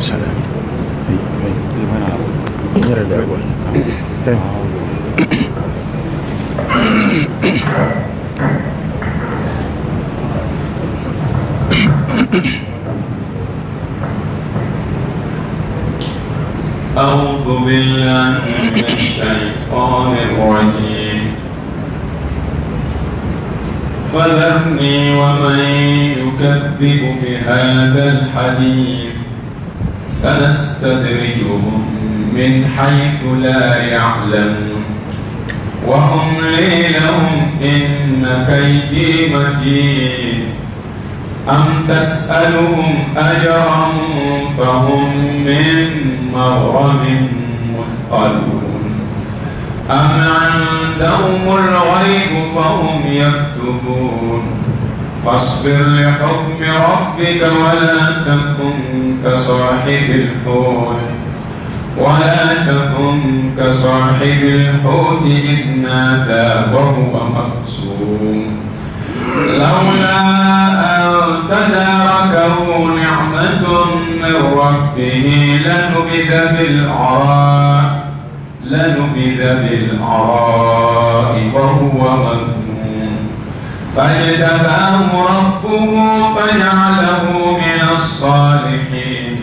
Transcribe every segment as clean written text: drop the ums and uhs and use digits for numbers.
salam. Ini ada apa? Okay. أعوذ بالله من الشيطان الرجيم فذرني ومن يكذب بهذا الحديث سنستدرجهم من حيث لا يعلمون وأملي لهم إن كيدي متين أم تسألهم أجرا فهم من مغرم مثقلون أم عندهم الغيب فهم يكتبون فاصبر لحكم ربك ولا تكن كصاحب الحوت إذ نادى وهو مكظوم لولا أن تداركه نعمة من ربه لنبذ بالعراء وهو مذموم فاجتباه ربه فجعله من الصالحين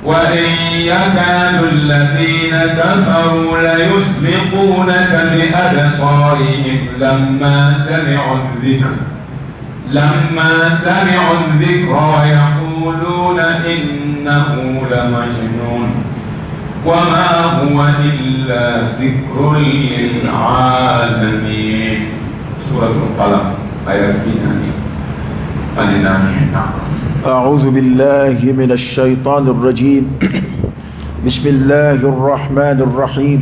وإن يكاد الذين كفروا ليزلقونك بأبصارهم لما سمعوا الذكر ويقولون إنه لمجنون وما هو إلا ذكر للعالمين. سورة القلم آية 2. أعوذ بالله من الشيطان الرجيم. بسم الله الرحمن الرحيم.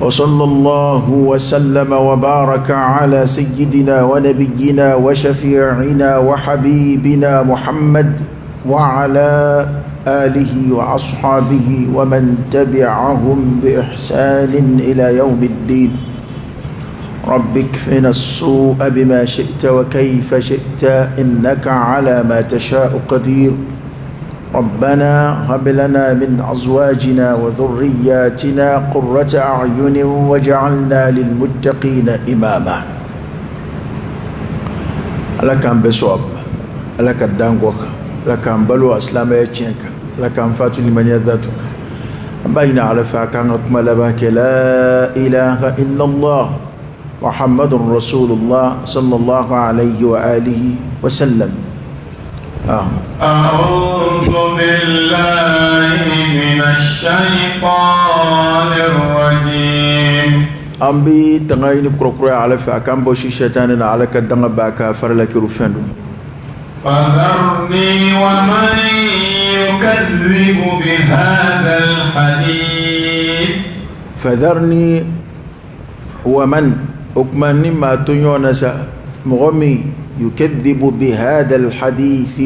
وصلى الله وسلم وبارك على سيدنا ونبينا وشفيعنا وحبيبنا محمد وعلى آله وأصحابه ومن تبعهم بإحسان إلى يوم الدين. رب اكفنا السوء بما شئت وكيف شئت إنك على ما تشاء قدير. ربنا هب لنا من أزواجنا وذرياتنا قرة أعين واجعلنا للمتقين إماما. لك أن بسواب لك الدانغوك لك أن بلو أسلام يتشنك لك أن فاتو لمن يذاتك بين على فاكان أكمل لا إله إلا الله محمد رسول الله صلى الله عليه وآله وسلم. أعوذ بالله من الشيطان الرجيم. أمبي تغيني كروكرا على فاكان بوشي شيطان على كدنا باكا فرلك رفندو. فذرني ومن يكذب بهذا الحديث. فذرني ومن أكمن ما تنيونسا مغمي يكذب بهذا الحديث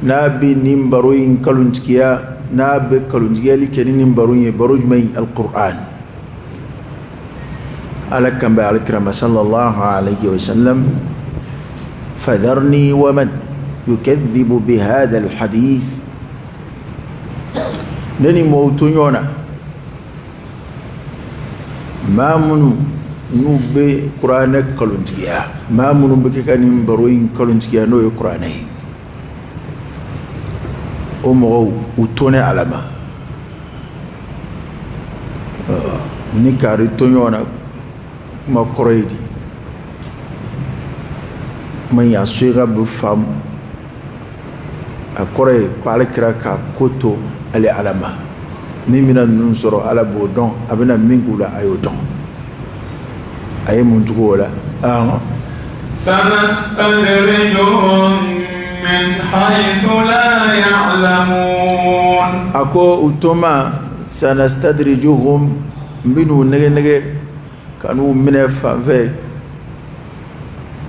نابي نمبروين كالونتكيا نابي كالونتكيا لكي نمبروين بروج من القرآن على كم بالكرم صلى الله عليه وسلم. فذرني ومن يكذب بهذا الحديث نني موتونيونا ما منو نوبي قرآن كالونتيا ما منو بكاني بروين كالونتيا نو قرآني أمو وتوني علما نكاري تونيونا ما كوريدي ما يسويغا بفام أكوري بالكرا كوتو على علما نمنا ننصر على بودون أبنا مينغولا أيودون أي منتقولا سنستدرجهم من حيث لا يعلمون. أكو أتوما سنستدرجهم منو نجي كانوا من فانفي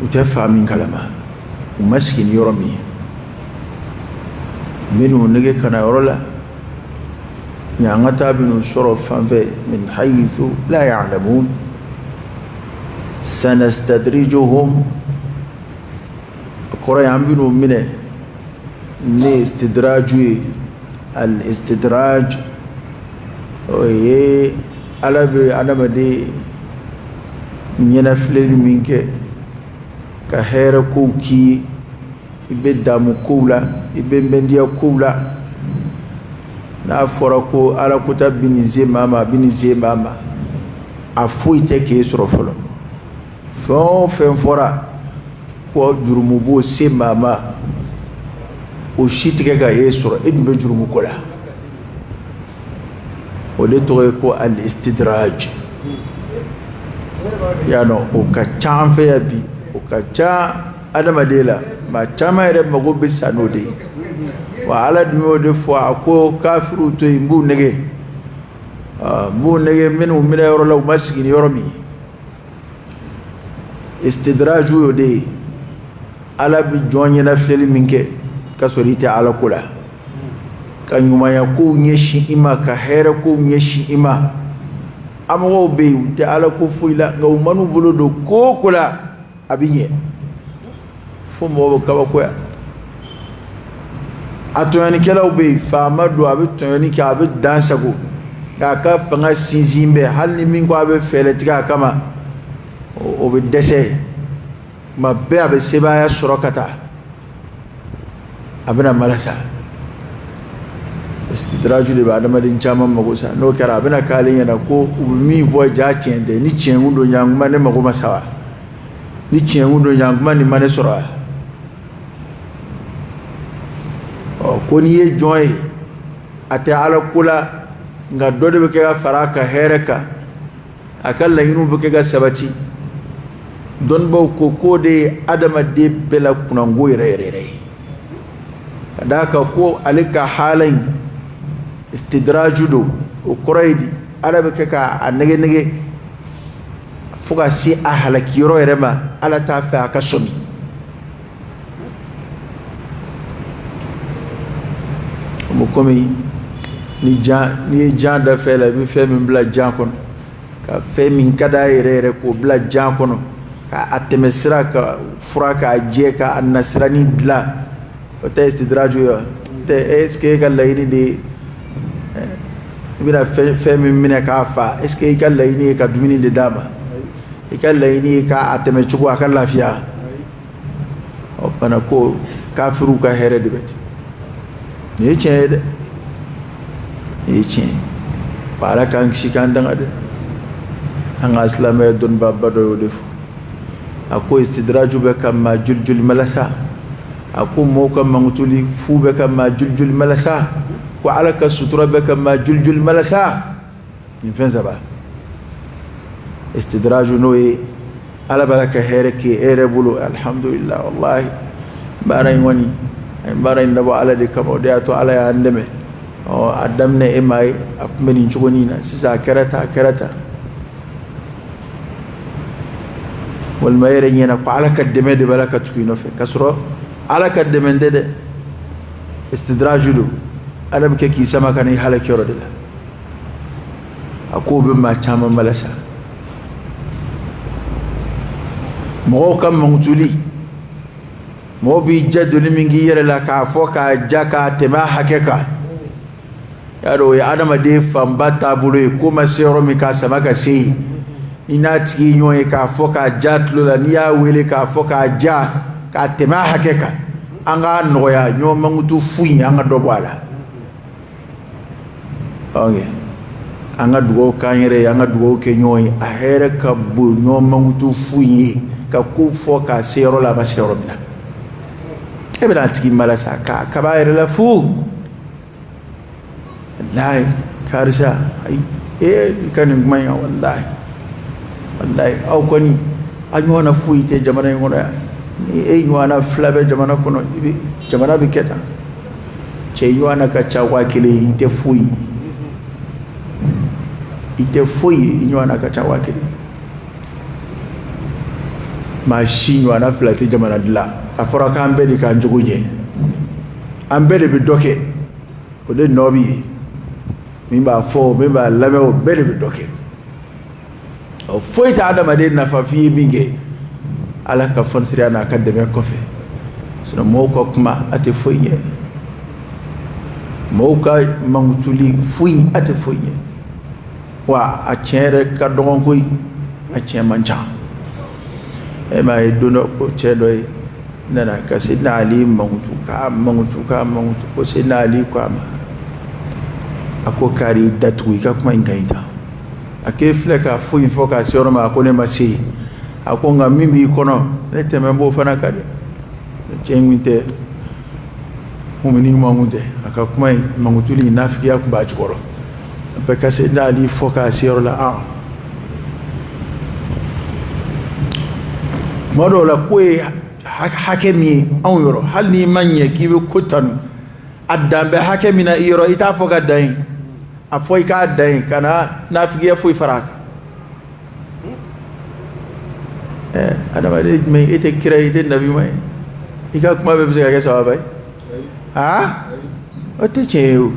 وتفهم من كلامه ومسكين يرمي منو نجي كان يرولا نعمتا بنو شرف فانفي من حيث لا يعلمون. سنستدرجهم كورا يعملوا منه ni istidraju al istidraj oye alabe adamade nyena fileli minke ka hera ko ki ibe damu kula ibe bendia kula na fora ko ala kuta binize mama afu ite ke soro folo fo fen fora ko jurumu bo se mama o shitike ga yesoro e dum jurumu kola o le to ko al istidraj yano o ka chamfe ya bi o ka cha adama dela ma chama ere mago be sanode wa ala dum de fo ko kafiru to imbu nege bu nege minu mina yoro law masgini yoro mi istidraju yo de ala bi jonye na feli minke kasorite ala kula kanyuma ya ko nyeshi ima ka hera ko nyeshi ima amawo be te ala ko fuila nga umanu bolodo ko kula abiye fo mo ka ba ko ya atoyani kala be fa madu abi toyani ka abi dansago ka fanga sinzimbe halni min ko abi feletika kama o be dese ma be abi sebaya surokata abina malasa istidraju de ba adamadin chama magosa no kara abina kalin yana ko mi vo ja chende ni chengu do nyanguma ne magoma sawa ni chengu do nyanguma ni mane sura o ko ni ye joy ate ala kula nga dode be ka faraka hereka akalla hinu be ka sabati don ba ko de adama de bela kunango yere kadaka ko alika halain istidraju do o quraidi arabe ka anege fuga si ahalaki yoro yerema ala ta fa ka somi mo komi ni jan da fela bi fe min bla jan kon ka fe min kada yere ko bla jan kono ka atemesra ka furaka je ka annasrani bla o te istidraju yo te eske ka layni de bina fe min mina ka fa eske ka layni ka dumini de dama ka layni ka ateme chugo aka lafiya o pana ko kafiru ka here de bet ne chede echen para kan shikandang ade ang aslame don babado defu ako istidraju be kam ma juljul malasa ako mo kam mangutuli fu be kam ma juljul malasa wa alaka sutura be kam ma juljul malasa min fenzaba istidraju noe ala baraka hereke erebulu alhamdulillah wallahi baray woni ay baray ndabo ala de kam o de ato ala ya ndeme o adamne e may apmeni chugoni na sisa kerata wal mayere nyena ko ala kademe de baraka tukino fe kasro ala kademe de istidraju ala be ki sama kan halakiro de ako be ma chama malasa mo kam mangtuli mo bi jaddu mingi yere la ka foka jaka tema hakeka yaro ya adama de fambata bulu ko masero mi ka sama ka sei inati nyoe ka foka jatlo la niya wele ka foka ja ka tema hakeka anga noya nyo mangutu fuyi anga dobwala okay anga dugo kanyere anga dugo ke nyoe a here ka bu nyo mangutu fuyi ka ku foka sero la masero mina ebela tiki malasa ka kabaire la fu wallahi karisa ai kanin mai wallahi aw koni anyo na fuite jamana ngona nyo na flabe jamana kono jamana biketa che nyo na ka chawa kile ite fui nyo na ka chawa kile machine wana flati jamana dila afora ka ambeli ka njuguje ambeli bi doke ko de nobi mimba fo mimba lame o beli bi doke o foita adama de na fa fi binge ala ka fon siriana ka de me kofe sino mo ko kuma ate foye mauka mangutuli fui ate fui wa a chere ka dogon koy a che mancha e ma dono ko che doy nana ka sidna ali mangutu ko sidna ali ko ama ako kari datu ka kuma ingaita ake fleka fui foka soro ma ko ne masi ako nga mimbi kono ne temembo fana kade chengwinte mumini mangunde aka kuma mangutuli nafiki ya kumba chikoro beka sidna ali foka soro la modo la kwe hakemi an yoro hal ni manye kibe kutanu adambe hakemi na yoro ita foka dain afoi ka dain kana nafiki ya foi faraka ana bade me ite kira ite nabi mai ika kuma be bisa ga sawa bai ote cheu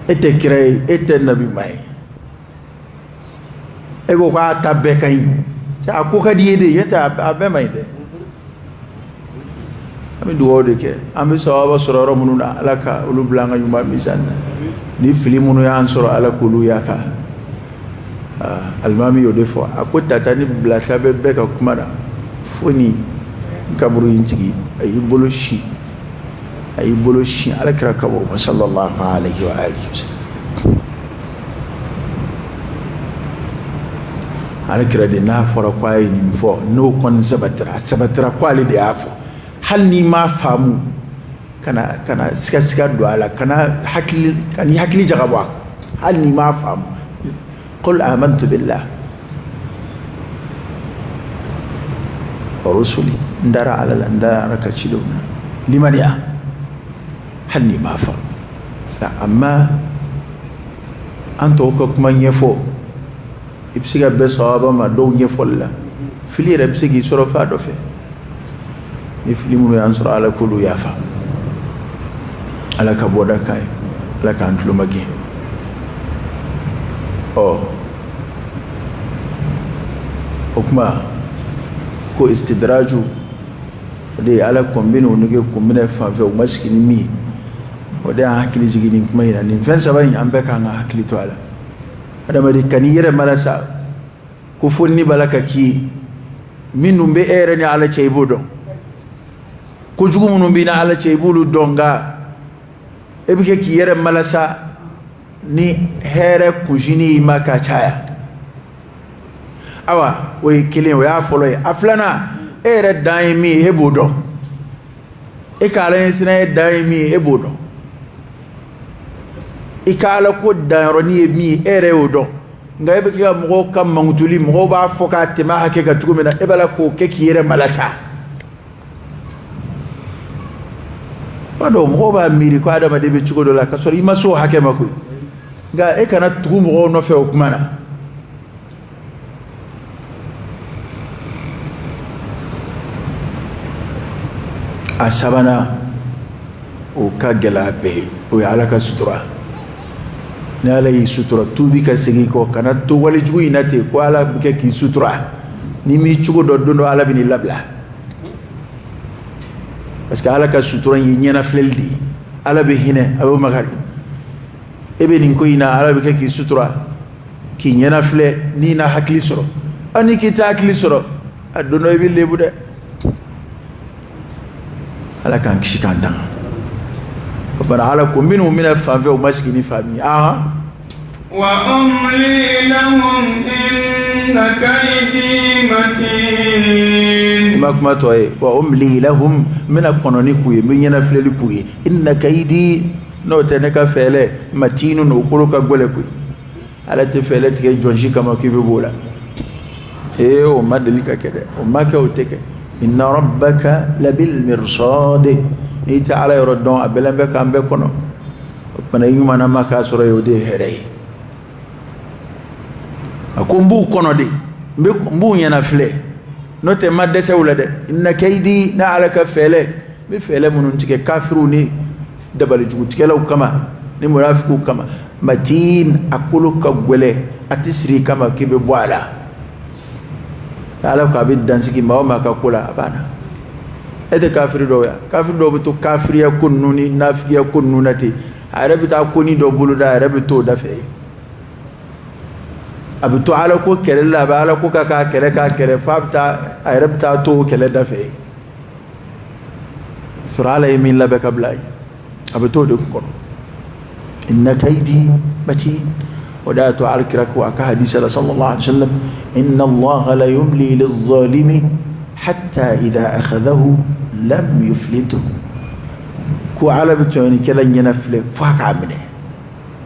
ite kira ite nabi mai ego kwa tabekai ta ko kadi yede yata abe mai de ami duwo de ke ambi sawaba sororo mununa alaka ulublanga yuma misanna ni filimunu ya ansoro ala kulu ya fa almami yo defo akota tani blata bebe ka kumara foni kaburu intigi ay boloshi ala kira kaburu sallallahu alaihi wa alihi wasallam ala kira de na fora kwai ni mfo no kon sabatira kwali de afo hal ni ma famu kana sika do ala kana hakli jagaba hal ni ma famu qul amantu billah wa rusuli ndara ala ndara rakachiluna liman ya hal ni ma famu la amma anto ko kuma nyefo ibsiga be sawaba ma do nyefolla fili rebsigi soro fa do fe ni filimu ya ansura ala kulu yafa ala ka boda kai ala ka antlu magi okuma ko istidraju de ala kombino nige kombina fa fe o maskini mi o de hakili jigini kuma ina ni fensa ban ambe kan hakili to ala adama de kaniyere malasa ko fonni balaka ki minnu be ere ni ala ceybodo ko jugumu no bina ala ceybulu donga ebike ki yere malasa ni here kujini maka chaya awa we kilin we afolo aflana ere daimi hebodo ikala insina daimi hebodo ikala ko daroni mi ere odo nga ebe ka mo kam mangutuli mo ba foka tema hake ka tugumena ebala ko ke kiyere malasa wado mo ba miri ko adama de be chugodo la ka sori maso hake mako nga e kana tugumo no fe okumana asabana o ka gela be o ya ala ka sutura ne ala yi sutura tubi ka segi ko kana to wali jugu inate ko ala ke ki sutura ni mi chugo do do ala bini labla parce que ala ka sutura yi nyana fleldi ala be hine abo magari ebe nin ko ina ala be ke ki sutura ki nyana fle ni na hakli soro ani ki ta hakli soro adono be lebu de ala kan kishi kan dan bana ala ko minu mina fanfe o maskini fami wa umli lahum inna kaydi matin makma toy wa umli lahum mina kononi kuye min yana fleli kuye inna kaydi no teneka fele matinu no kuluka gole kuye ala te fele te jonji kama kibe bola o madalika kede o maka o teke inna rabbaka labil mirsad ni ta'ala yorodon abelambe kambe kono bana yuma na maka soro yode herey akumbu kono de mbu nyana fle no te madese wulade inna kaydi na alaka fele bi fele munun tike kafiru ni dabal jugutike law kama ni munafiku kama matin akulu ka gwele atisri kama kibe bwala ala ka bi dansiki mawo maka kula abana ete kafiri do ya kafiri do to kafiriya kunnuni nafiya kunnunati arabi ta kuni do buluda arabi to da fe abu to ala ko kelella ba ala ko ka kere fabta arabi ta to kele da fe sura ala yamin la baka blay abu to do ko inna kaydi mati ولا تعركرك وأك حديث صلى الله عليه وسلم إن الله لا يملي للظالم حتى إذا أخذه لم يفلته كو على بتوني كلا ينفل فاق عمله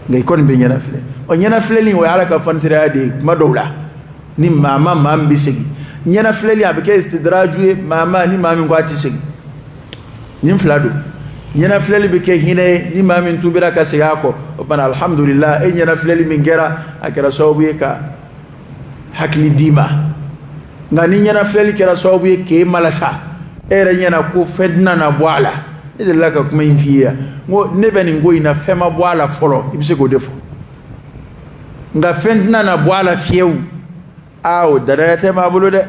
غيكون بينفل ونفل لي وعلى كفن سرادي ما دولا نم ما بيسجي ينفل لي أبكي استدراجه ما نم من قاتي سجي نم فلادو nyana fleli beke hine ni mamin tubira ka sigako bana alhamdulillah e nyana fleli mingera akira sawabu ka hakli dima ngani nyana fleli kira sawabu ke malasa era nyana ko fedna na bwala ide laka kuma infia ngo nebeni ngo ina fema bwala folo ibise go defo nga fedna na bwala fiew aw darate ma bulude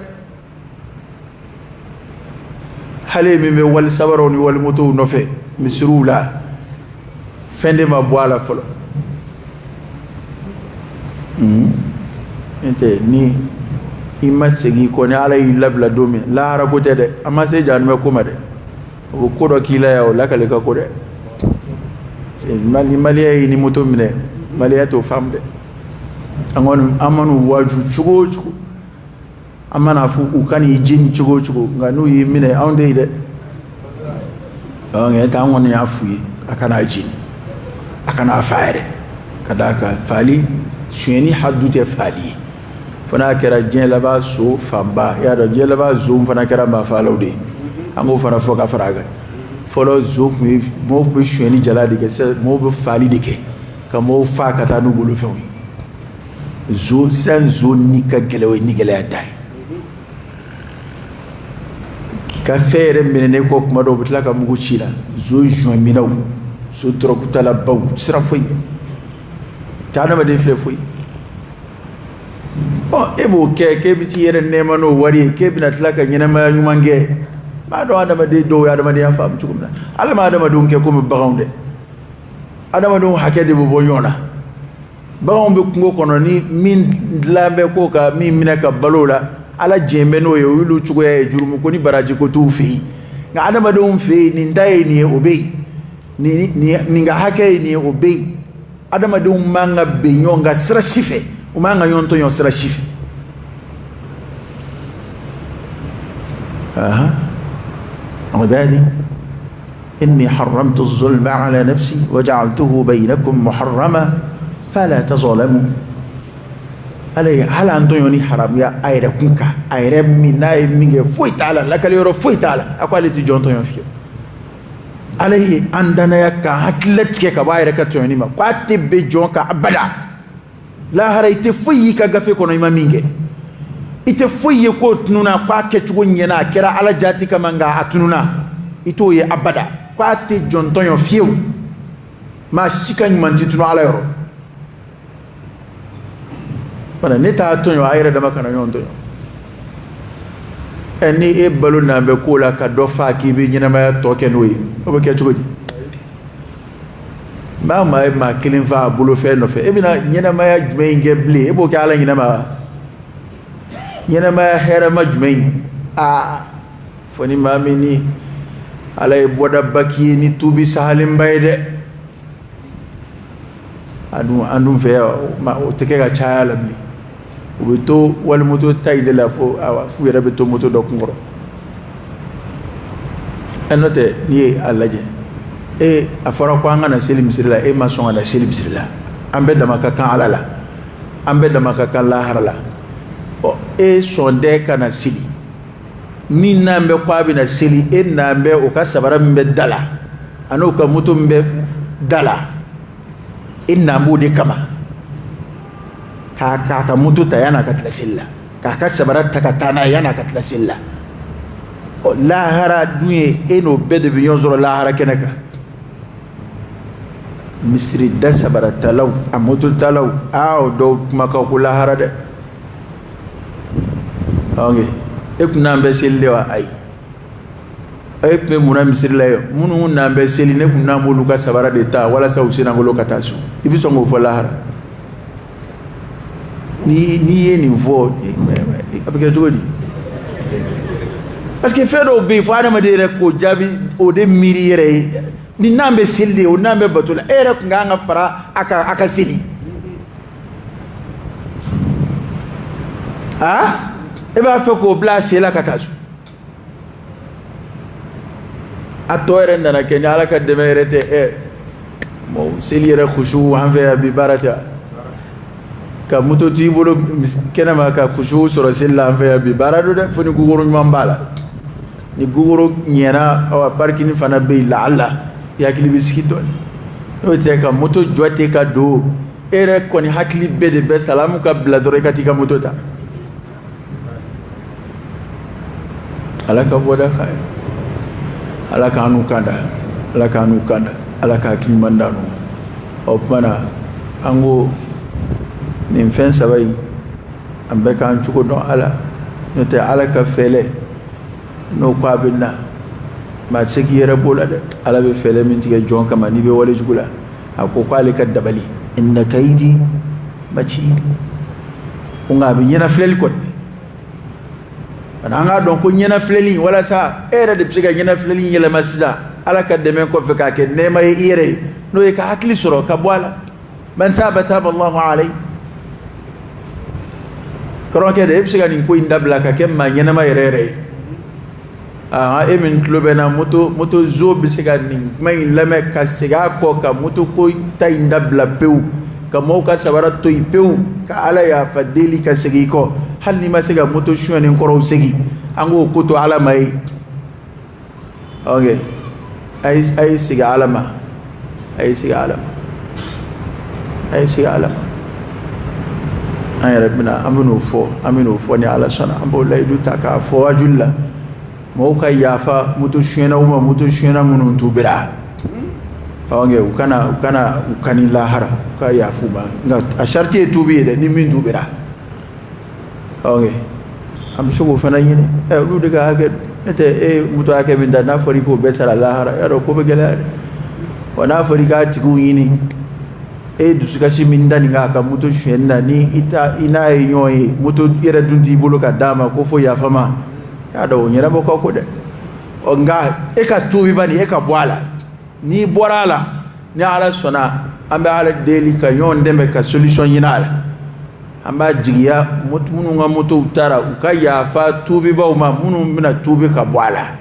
hale mi be wal sabaroni wal mutu no fe misrula fende ma boala folo ente ni imasegi ko ne ala labla domi la ara ko tede amma se jan me kuma de o ko do kila ya o lakale ka ko de se mali ni mutu mine mali to famde angon amanu waju chugo amana fu ukani jin chugo nganu yi mine onde de nge ta won ya fuyi akana jini akana faare kadaka fali sheni hadute fali fana kera jin laba so famba ya do jin laba zo fana kera ma falawde amo fana foka faraga folo zo mi mo be sheni jala de ke mo be fali de ke ka mo fa kata no gulu fewi zo san zo ni ka gelewe ni gele atai ka fere menene ko kuma do butla ka mugu chila zo join minaw so troku tala baw sira foi tana ma de fle foi o ebo ke biti yere nema no wari ke bina tlaka nyina ma nyumange ma do adama de do adama de ya fam cikum na ala ma adama do ke ko mi bagonde adama do hakede bo bonyona bagon be kungo kono ni min lambe ko ka min minaka balola ala jembe no ye wilu chugo ya jurumu ko ni baraji ko tufi nga adama do mfe ni ndaye ni obey ni nga hake ni obey adama do manga be nyonga sira shife umanga yonto yon sira shife وذلك إني حرمت الظلم على نفسي وجعلته بينكم محرما فلا تظلموا علي هل أنتم يوني حرام يا أيرة كنكا أيرة مناي مينغ فوي تعالى لك اليورو فوي تعالى أقوالي تجون تيون فيه علي عندنا يا كهتلتك كبايرة كتيوني ما قاتي بجون كأبدا لا هري تفوي كغفي كونو يما مينغ إتفوي كوت نونا قاكي تقول ينا كرا على جاتي كمانغا أتنونا إتو يه أبدا قاتي جون تيون فيه ما شيكا نمانتي تنو على يورو bana neta tonyo ayre dama kana yon tonyo eni e balu na be ko la ka do fa ki bi nyina ma to ken wi o be ke tugoji ma kilin fa bulu fe no fe e bina nyina ma ya jume ngeble e bo ka ala nyina ma hera ma jume foni ma mini ala e boda baki ni tubi sahalim bayde andum fe ma o teke ga chala bi to wal moto tay de la fo awa fu yere be to moto do ngoro enote ni alaje e afara ko ngana selim sirla e ma so ngana selim sirla ambe dama ka kan alala ambe dama ka kan la harala o e sonde kana sili min nambe ko abina sili e nambe o ka sabara mbe dala ano ka moto mbe dala inna mudi kama ka mutu ta yana katla silla ka sabarat ta tana yana katla silla la hara duye eno bede biyon zoro la hara kenaka misri da sabarat talaw amutu talaw aw do maka ko la hara de okay ekuna mbe sille wa ay ay pe muna misiri la munu na be seli ne kunna molu ka sabara de ta wala sa usina ngolo katasu ibi songo fo lahara ni ye niveau abike to di parce que fait do be fo adama de rek ko jabi o de miri yere ni nambe seli o nambe batula ere ko nga fara aka seli e ba fe ko blase la katasu atoere ndana kenya ala ka demerete mo selire khushu anfa bi barata ka muto tibolo kena ma ka khushu soro sella anfa bi barado de foni gugoro mambala ni gugoro nyera awa parki ni fana be la alla ya kili biskito no te ka moto jote ka do ere koni hakli be de be salamu ka bladore katika moto ta ala ka boda khay ala ka anu kanda ala ka kimandano o mana ango nin fen sabai ambe kan chuko don ala no te ala ka fele no ko abinna ma segi yere bola de ala be fele min tige jon kama ni be wale jugula ako ko ale ka dabali inna kaidi bachi ko ngabi yena flel ko ana nga don ko nyena fleli wala sa era de psiga nyena fleli yela masida ala ka de men ko fe ka ke nema yere no e ka hakli soro ka bwala man taba Allahu alai koro ke de psiga ni ko indabla ka ke ma nyena ma yere e min klobena moto zo psiga ni mai lame ka siga ko ka moto ko ta indabla peu ka mo ka sabara to peu ka ala ya fadeli ka sigi ko hal ni masega moto shwene nkoro segi ango koto alama yi okay ay siga alama ay rabbina aminu fo ni ala sana ambo laydu taka fo ajulla mo ka yafa moto shwene munun tubira okay ukani lahara ka yafu ba nga asharti tubi de ni min tubira okay am shugo fana yini lu diga hake ete muto hake min da na fari ko besala lahara yaro ko be gelare wana fari ka tigu yini dusuka shi min dani ga ka muto shenda ni ina yoyi muto yere dundi bolo ka dama ko fo ya fama ya da wonyera bo ko de o nga ka tubi bani ka bwala ni borala ni ala sona ambe ala deli ka yon dembe ka solution yinala amba jigiya munu nga moto utara ukaya fa tubi ba uma munu mina tubi ka bwala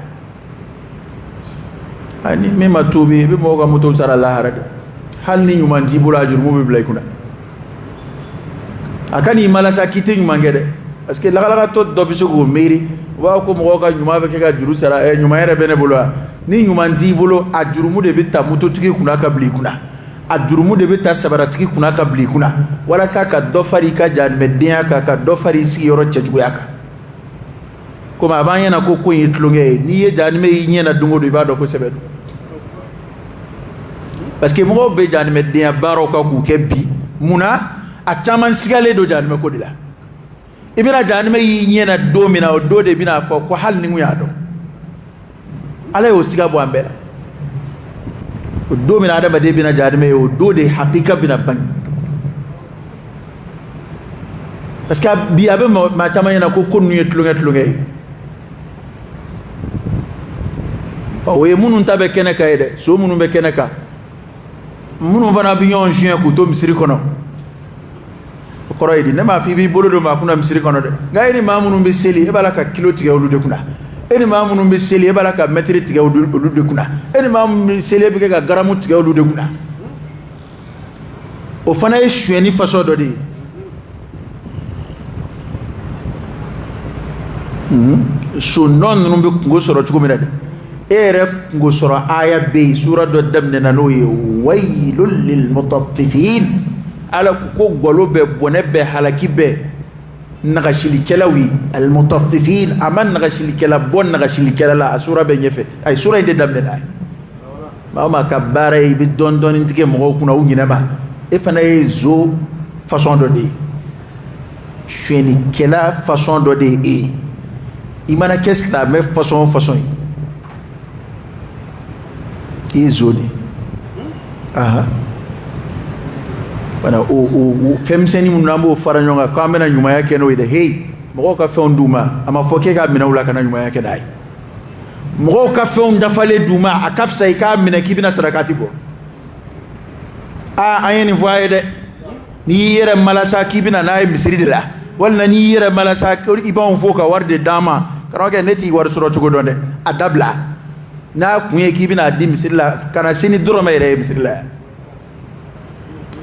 ani mema tubi be mo ga moto utara lahara hal ni nyuma ndibula jurmu be blay kuna akani malasa kiti nyuma ngede parce que la to do biso go meri wa ko mo ga nyuma be ka juru sara nyuma yere bene bulwa ni nyuma ndibulo ajurumu de bita moto tuki kuna ka bli kuna ajurumu de beta sabaratiki kuna ka bli kuna wala saka do fari ka jan medya ka do fari si yoro chejugo yaka kuma abanya na ko ko yitlunge ni ye jan me yinyena dungo do ibado ko sebedo parce que mo be jan medya baro ka ku ke bi muna a chaman sigale do jan me ko dila ibina jan me yinyena do mina o do de bina fo ko hal ni nguyado ala yo siga bo ambela do min adama de bina jadme yo do de hakika bina ban parce que bi abe ma chama yana ko konu yetlunge o ye munun tabe keneka ede so munun be keneka munun vana bi yon jien ko to misiri kono koro idi ne ma fi bi bolo do ma kuna misiri kono de gairi ma munun be seli e bala ka kilo tige olu de kuna eni mamunun be seli e bala ka metri tige olu de kuna eni mamunun seli be ka garamu tige olu de kuna o fana e shweni faso do de so non be ngo soro chugo mina de ere ngo soro aya be sura do damne na no ye waylul lil mutaffifin ala ko golo be bonebe halaki be nagashili kelawi al mutaffifin aman nagashili kela bon nagashili kela la sura be nyefe ay sura inde damne na mama kabare bi don intike mo kuna unyina ma e fana e zo façon de shweni kela façon de imana qu'est-ce la même façon izoni aha bana o femseni mun nambo fara nyonga kamena nyuma yake no ide hey mo ka fe nduma ama foke ka mina wula kana nyuma yake dai mo ka fe ndafale duma akafsa ika mina kibina sarakati bo ayeni voye de ni yere malasa kibina na misiri de la wala ni yere malasa ibon foka warde dama karoke neti war suro chugo donde adabla na kunye kibina di misiri la kana sini duro mere misiri la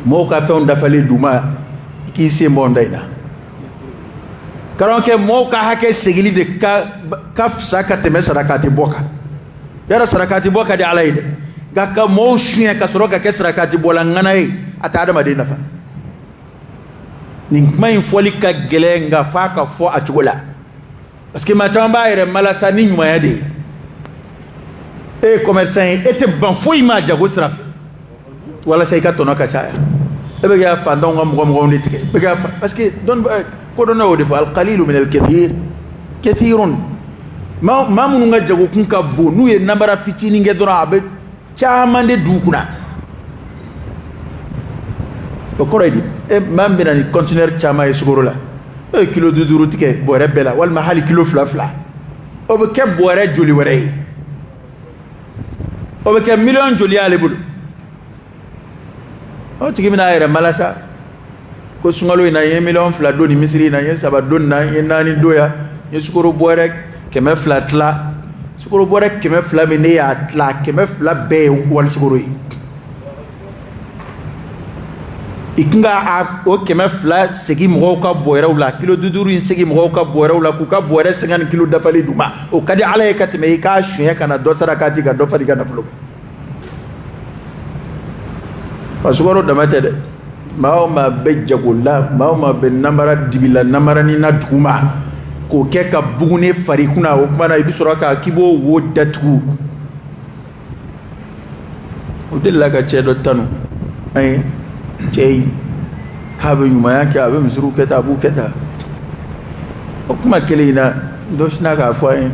mo ka fe ndafale duma ki se mondaina karoke mo ka hake segili de ka saka teme sarakati boka yara sarakati boka de alaide gaka mo shuye ka soroka ke sarakati bola nganae atada madina fa ni mai foli ka gelenga fa ka fo atugola parce que ma chamba ere malasa ni nyuma yade commerçant était ban foi ma jago straf wala say ka tono ka chaya ebe ga fa ndonga mo ni tike be ga parce que don ko don o defa al qalil min al kathir kathirun ma munu nga jago kun ka bonu ye nambara fitini nge dora abe chamande dukuna o koredi mambina ni conteneur chama e sugoro la kilo duduru tike bore bela wal mahali kilo fla o be ke bore joli wore o be ke million joli ale bulu o tigi mina ere malasa ko sungalo ina ye million fla doni misri na ye saba don na ye nani doya ye sugoro bore keme fla tla sugoro bore keme fla me ne ya tla keme fla be wal sugoro yi ikinga o keme fla segi mo ka boyra wala kilo duduru in segi mo ka boyra wala ku ka boyra 50 kilo dafali duma o kadi ala e katme ka shuya kana do sarakati ga do fadi ga naflo pasugoro da mate de ma bejja golla ma ben namara dibila namara ni na duma ko ke ka bugune fari kuna o kuma na ibisoro ka kibo wo datu o dilla ka chedo tanu ay cey kabe yuma yake abe mzuru keta bu keta o kuma kele ina do shina ka fo en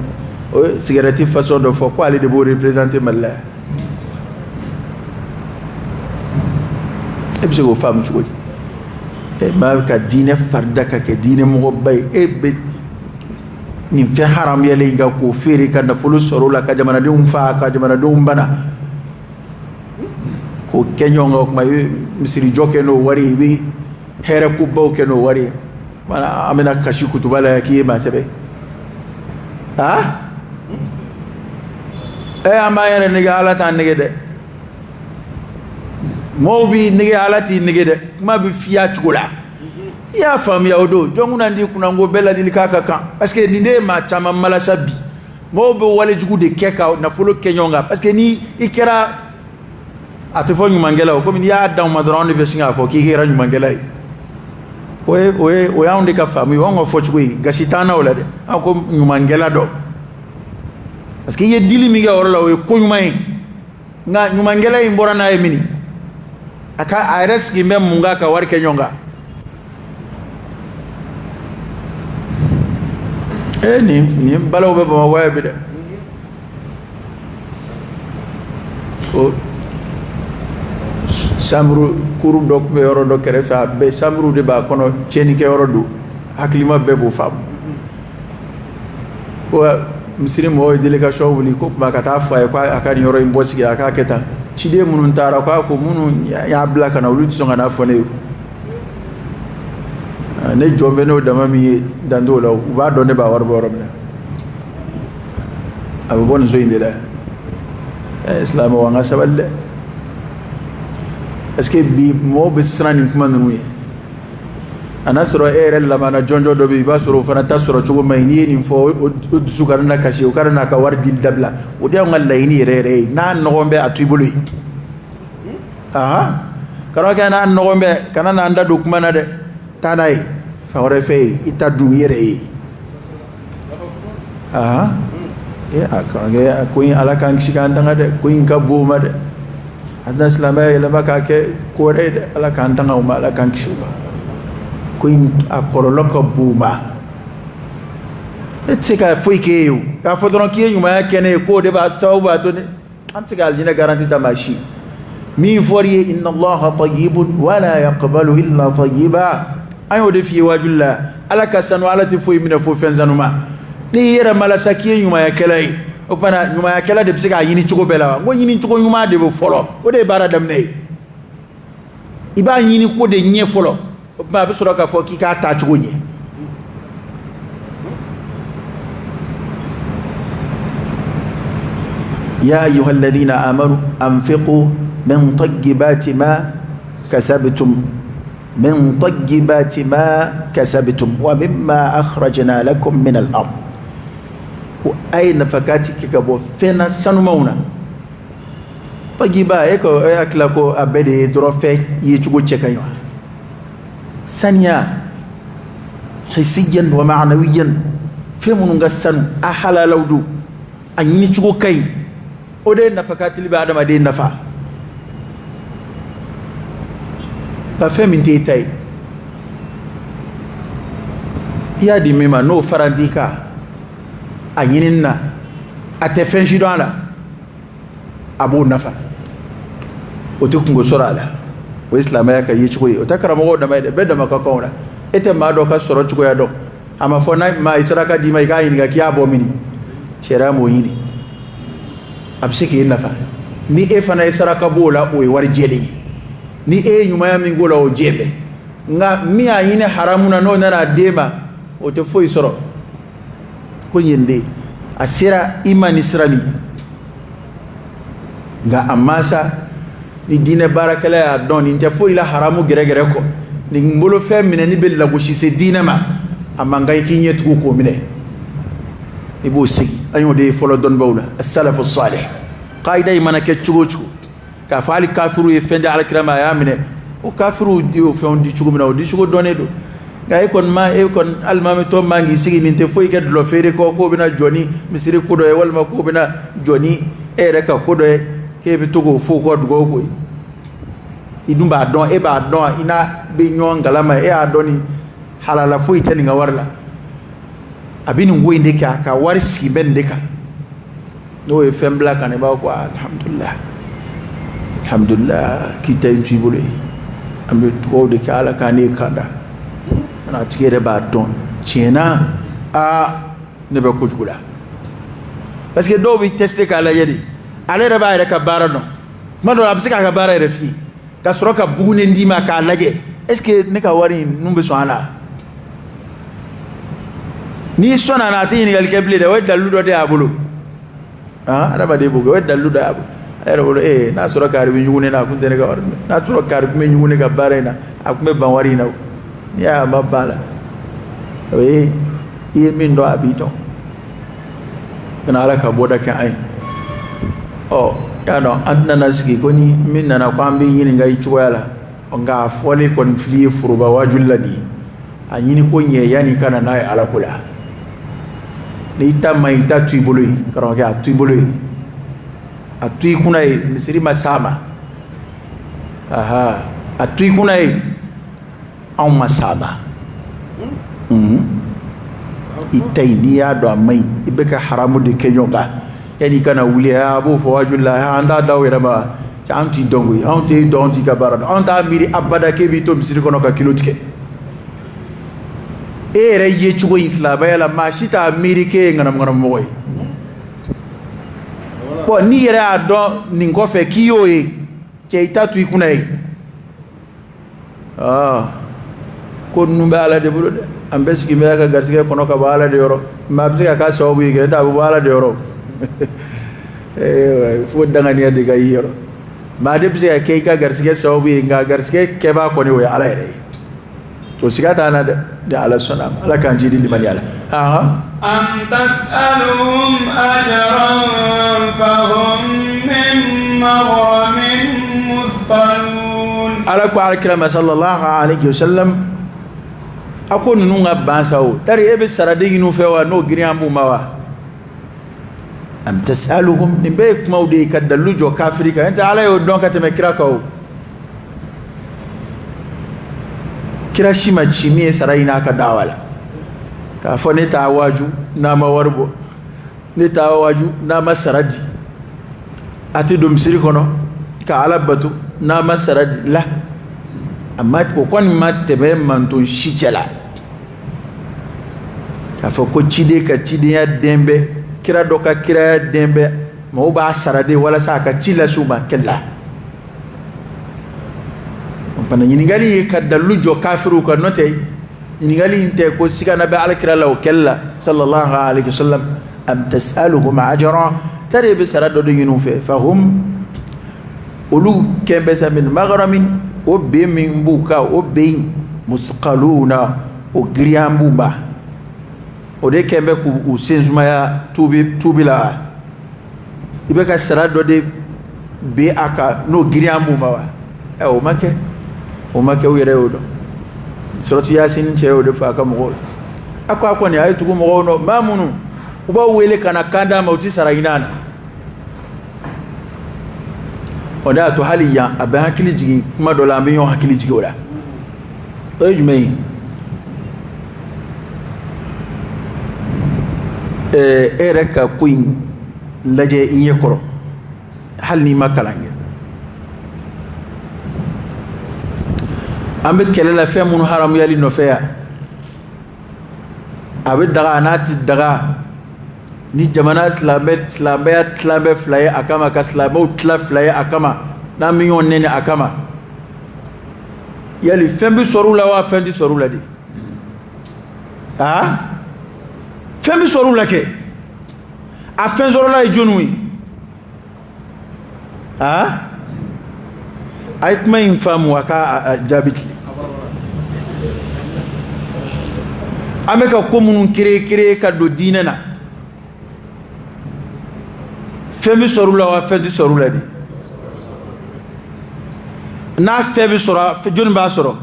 o cigarette façon de fo quoi aller de bo représenter malla e bi go fam chugo e ma ka dine farda ka ke dine mo bay e be ni fe haram yele nga ko fere ka na fulu soro la ka jamana de fa ka jamana de bana ko kenyonga ko may misiri joke no wari bi here ku bawke no wari mana amina kashi kutubala ki ma sebe ama yere ni ala tan ni de mo bi ni ala ti ni de ma bi fiya chula ya fam ya odo jonguna ndi kuna ngo bella dil kaka kan parce que ni ne ma chama mala sabi mo be wale jugu de keka na folo kenyonga parce que ni ikera atefo nyumangela ko min ya daw madron be singa fo ki hira nyumangela o ya onde ka famu o ngo fo chugui gasitana wala de ko nyumangela do parce que ye dili mi ga orla o ko nyumay nga nyumangela imbora na emini aka ares ki mem munga ka war kenyonga ni balaw be ba wa be de o samru kuru dok be yoro do kere fa be samru de ba kono ceni ke yoro du haklima be bu fam o misiri mo delegation wuli ko ba kata fa ko akani yoro imbosi ga aka keta chide munun tara ko munun ya blaka na wulu tsonga na fone ne jombe no dama mi dando la ba do ne ba war borom ne abu bon zo indela islam wa ngasaballe est-ce que bi mo be strani kuma nunu ana soro ere la mana jonjo do bi ba soro fana ta soro chugo mai ni fo o su karna kashi o karna ka war dil dabla o de ngal layni re na no be atibulu karo ka na no be kana na anda do kuma na de tanai fa ore fe ita du yere aka ko in ala kan shiga ndanga de ko in ka bo ma de adna islama yela baka ke ko re de ala kan tanga ma ala kan kishuba ko in apololo ko buma etsika foi ke eu ka fodron ki nyuma ya kene ko de ba sawu ba to ne أنت قال جينا garanti تماشي مين فوري إن الله طيب ولا يقبل إلا طيبا أيو دي في واجب الله على كسانو على تفوي من فوفين زنوما ni yera malasaki nyuma ya kelai opana nyuma ya kela de bisika yini chuko bela ngo yini chuko nyuma de bo folo o de bara damne iba yini ko de nye folo opana be soro ka fo ki ka ta chuko nye يا أيها الذين آمنوا أنفقوا من طيبات ما كسبتم ومما أخرجنا لكم من الأرض أي نفقاتك كبو فينا سنمونا طيبا إيكو أكلكو أبدي دروفي يجو تشكايوا ثانيا حسيا ومعنويا في منغا سن أحلا لودو أنيني تشكو كاي ودي نفقات اللي بعد ما دي نفع ففهم انتي تاي يا دي ميما نو فرانتيكا أيننا أتفنشي دوانا أبو نفع وتكون سرالا وإسلامي كا يشكوي وتكرم غودا ما يبدا ما كاكونا إتما دوكا سورة شكوي دو أما فونا ما إسراكا دي ما يكاين كيا بوميني شرا مويني أبسكي نفع ni efana إسراكا بولا وي ورجلي ni nyuma ya mingola o jembe nga mi ayine haramuna no na dema o te foi soro ko yende asira imani islami nga amasa ni dine barakala ya don ni te foi la haramu gere ko ni mbolo fe mine ni bella go shi se dine ma amanga kinye tu ko mine ibo sigi ayo de folo don bawla as-salaf as-salih qaida imana ke chugo ka fali kafiru e fende ala kirama ya mine o kafiru di o fondi chugo mina o di chugo donedo gay kon ma e kon almami to mangi sigi min te foy ket lo fere ko bina joni misiri ko do e wal ma ko bina joni e reka ko do e ke be togo fo ko do ko idumba don e ba don ina be nyon galama e adoni halala foy tani nga warla abini ngoy ndeka ka warski ben ndeka no e fembla kan e ba ko alhamdulillah kita intu bole ambe to de kala kane kada ana tigere ba don chena a ne be ko jugula parce que do bi tester kala yedi ale reba ere ka bara no mado absika ka bara ere fi ka soro ka bugune ndima ka laje est ce que ne ka wari numbe so ala ni sona na tini gal keble de wadda ludo de abulu araba de bugo wadda ludo abulu erolo na sura karbi nyugune na kunte ga warne na sura karbi me nyugune ga barena akume banwari na ya mabala we ye min do abito kana ala ka boda ka ai ya no anna nasiki koni min na kwambi yini ngai chuwala nga fole kon fili furuba wajullani anyini ko nye yani kana nae ala kula ni tamai tatu ibului karo ga tu ibului atui kuna misiri masama atui kuna au masama itaini ya do mai ibeka haramu de kenyonga yani kana wuliya abu fawajullah anda dawira ma chanti dongo ante donti kabara anta miri abada ke bi to misiri kono ka kilotike ere ye chugo islama yala mashita miri ke ngana moy bo ni yere ado ni ngofe kiyo e che itatu ikuna e ko numbe ala de bulo ambes ki mera ka garsike kono ka bala de yoro mabse ka so bu yige ta bu bala de yoro fu danga ni de ga yoro ma de bse ka ka garsike so bu nga garsike ke ba ko ni we ala ere to sigata na de ala sunam ala kan jidi liman yala am tas'aluhum ajran fahum min maghramin muthqalun ala ko alkirama sallallahu alayhi wasallam akonu nunga bansawo tari ebe sarade nu fewa no giriambu mawa am tas'aluhum nimbe kumaude kadallu jo kafirika enta ala yo don kateme kirakaw kira shima chimi saraina ka dawala ka fo ne ta waju na mawarbo ne ta waju na masaradi ati do misiri kono ka ala batu na masara la amma ko kon ma tebe manton shicela ka fo ko cide ka cide ya dembe kira do ka kira ya dembe mo ba sarade wala sa ka cila suba kella on fana nyingali ka dalu jo kafiru ko note nyingali inte ko sigana be ala kira law kella sallallahu alaihi wasallam am tasaluhum ajra tare be sarado do yinu fe fahum ulu kembe sa min maghramin o be min buka o be musqaluna o griambumba o de kembe ku usenzuma ya tubila ibe ka sarado de be aka no griambumba wa o make o yere o do suratu yasin che o de fa ka mo akwa ne ay tugu mo no mamunu uba wele kana kanda mauti sarainana oda to haliya abe hakili jigi kuma do la miyo hakili jigi ola ejumei ereka queen laje inye koro hal ni makalange ambe kelela fe mun haram yali no feya abe daga nati daga ni jamana islambe flaye akama ka islamo tla flaye akama na miyon nene akama yali fembi sorula wa fendi sorula di fembi sorula ke a fen sorula ijonui aitma infamu aka jabiti ameka ko munun kire ka do dinana femi sorula wa fendi sorula di na febi sora joni ba soro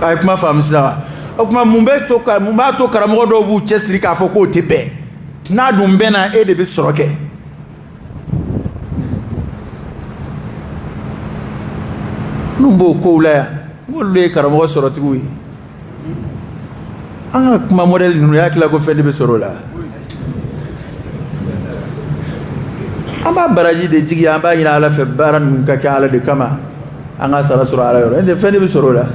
ay kuma fam sila o kuma mumbe to karamo do bu chestri ka fo ko tebe na dum bena e de bi soro ke numbo ko la wolle karamo soro tiguyi anga kuma model nu yakla ko fendi bi soro la amba baraji de jigi amba ina ala fe baran ka kala de kama anga sara sura ala yo ende fendi bi soro la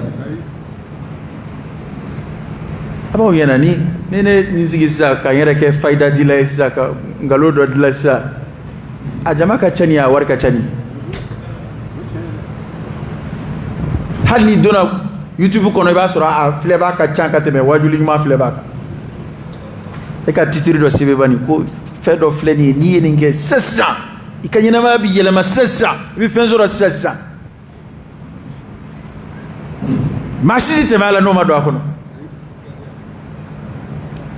aba yana ni zigi sa ka yere ke faida dila sa ka ngalo do dila sa a jama ka chani ya warka chani hali dona youtube kono ba sura a fleba ka chanka teme wajuli ma fleba ka e ka titiri do sibe bani ko fedo fleni ni ninge sessa ikanyina ma bi yele ma sessa bi fenzora sessa masisi te mala no ma do akono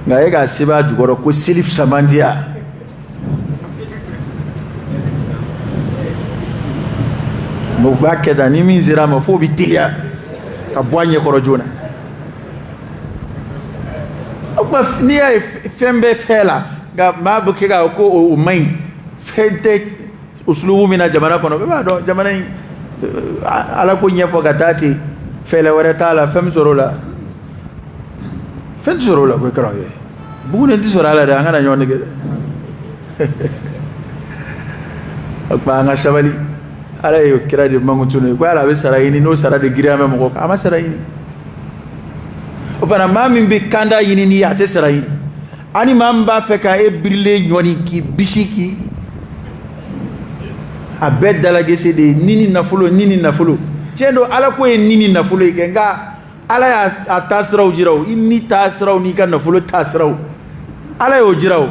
ngaye ga siba jugoro ko silif samandia mo bakke da ni min zira ma fo bi tilia ka boanye ko rojuna ma ni ay fembe fela ga ma buke ga ko o mai fente uslubu mina jamana kono ba do jamana ala ko nyefo ga tati fele wara tala fem sorola fen sorola ko kraye bugune ti sorala da ngana nyone ge akba nga sabali ala yo kira de mangutune ko ala be saraini no sara de girame mo ko ama saraini o bana mami bi kanda yini ni ate saraini ani mamba feka e brille nyoni ki bisiki abed dalagese de nini nafulo chendo ala ko e nini nafulo ikenga ala ya atasraw jiraw inni tasraw ni kan nafulo tasraw ala yo jiraw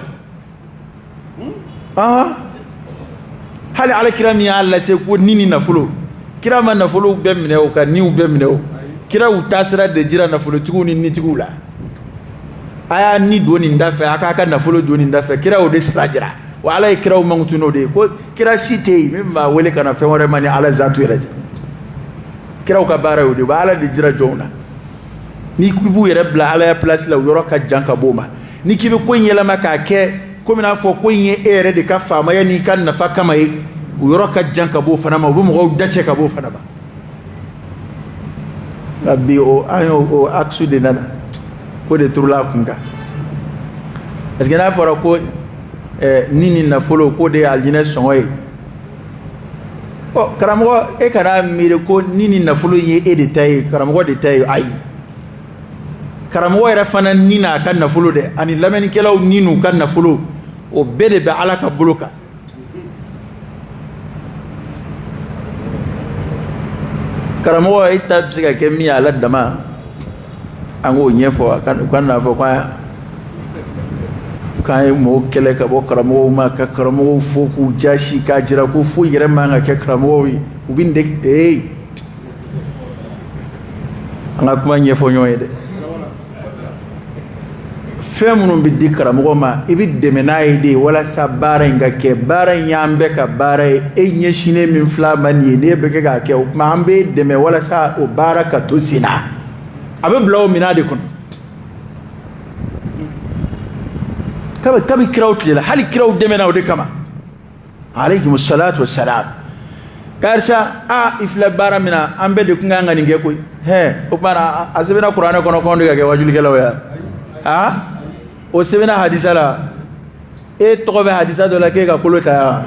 hali ala kirami alla se ko nini nafulo kirama nafulo bemne o ka niu bemne o kira utasra de jira nafulo tigu ni tigula aya ni doni ndafe aka nafulo doni ndafe kira o de srajira wa ala kira o mangutuno de ko kira shite mimma wele kana fe wore mani ala zatu yelati kira o ka bara o de ba ala de jira jona ni kubu yere bla ala ya place la yoro ka janka boma ni kibe ko nyela maka ke ko mina fo ko nye ere de ka fama ya ni kan nafa kama yi yoro ka janka bo fana ma bu mo dace ka bo fana ba rabbi o ayo o aksu de nana ko de turla kunga est-ce que na fora ko nini nafolo ko de aljinɛ sɔngɔ ye karamɔgɔ e kana miiri ko nini nafolo ye e de ta ye karamɔgɔ de ta ye ayi karamɔgɔ yɛrɛ fana ni n'a ka nafolo dɛ ani lamɛnnikɛlaw ni n'u ka nafolo o bɛɛ de bɛ Ala ka bolo kan karamɔgɔ e ta bɛ se ka kɛ min ye Ala dama an k'o ɲɛfɔ u ka n'a fɔ k'an ye mɔgɔw kɛlɛ ka bɔ karamɔgɔw ma ka karamɔgɔw fo k'u jasi k'a jira ko foyi yɛrɛ man ka kɛ karamɔgɔw ye u bɛ nin de an ka kuma ɲɛfɔ ɲɔgɔn ye dɛ fɛn minnu bɛ di karamɔgɔ ma i bɛ dɛmɛ n'a ye de walasa baara in ka kɛ baara in y'an bɛɛ ka baara ye e ɲɛsinnen min filɛ ma nin ye n'e bɛ kɛ k'a kɛ o tuma an bɛ dɛmɛ walasa o baara ka to sen na a bɛ bila o minɛn de kɔnɔ kabi kiraw tilela hali kiraw dɛmɛna o de kama alayhimu salatu wa salam karisa i filɛ baara min na an bɛɛ de tun kan ka nin kɛ koyi o tuma a sɛbɛnna kuranɛ kɔnɔ k'anw de ka kɛ wajulikɛlaw ye o sɛbɛnna hadisa la e tɔgɔ bɛ hadisa dɔ la k'e ka kolo ta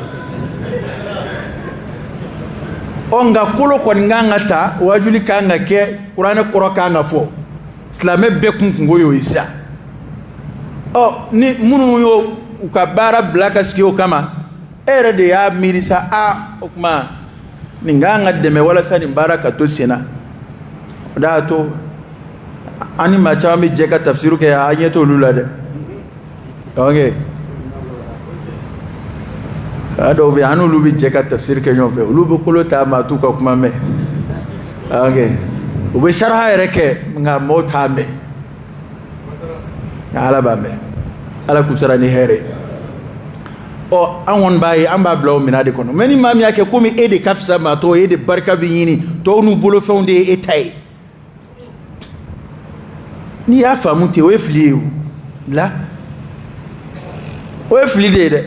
nka kolo kɔni kan ka ta wajuli kan ka kɛ kuranɛ kɔrɔ kan ka fɔ silamɛ bɛɛ kungo y'o ye sisan ni minnu y'o u ka baara bila ka sigi o kama e yɛrɛ de y'a miiri sa o tuma nin kan ka dɛmɛ walasa nin baara ka to sen na o de y'a to an ni maa caman bɛ jɛ ka tafsiru kɛ an ɲɛ t'olu la dɛ a dɔw bɛ yen an n'olu bɛ jɛ ka tafsiri kɛ ɲɔgɔn fɛ olu bɛ kolo ta maa t'u ka kuma mɛn u bɛ saraha yɛrɛ kɛ nka maaw t'a mɛn nka Ala b'a mɛn Ala k'u sara ni hɛrɛ ye an kɔni b'a ye an b'a bila o minɛn de kɔnɔ mɛ ni maa min y'a kɛ komi e de ka fisa maa tɔw ye e de barika bɛ ɲini tɔw n'u bolofɛnw de ye e ta ye n'i y'a faamu ten o ye fili ye o ye fili de ye dɛ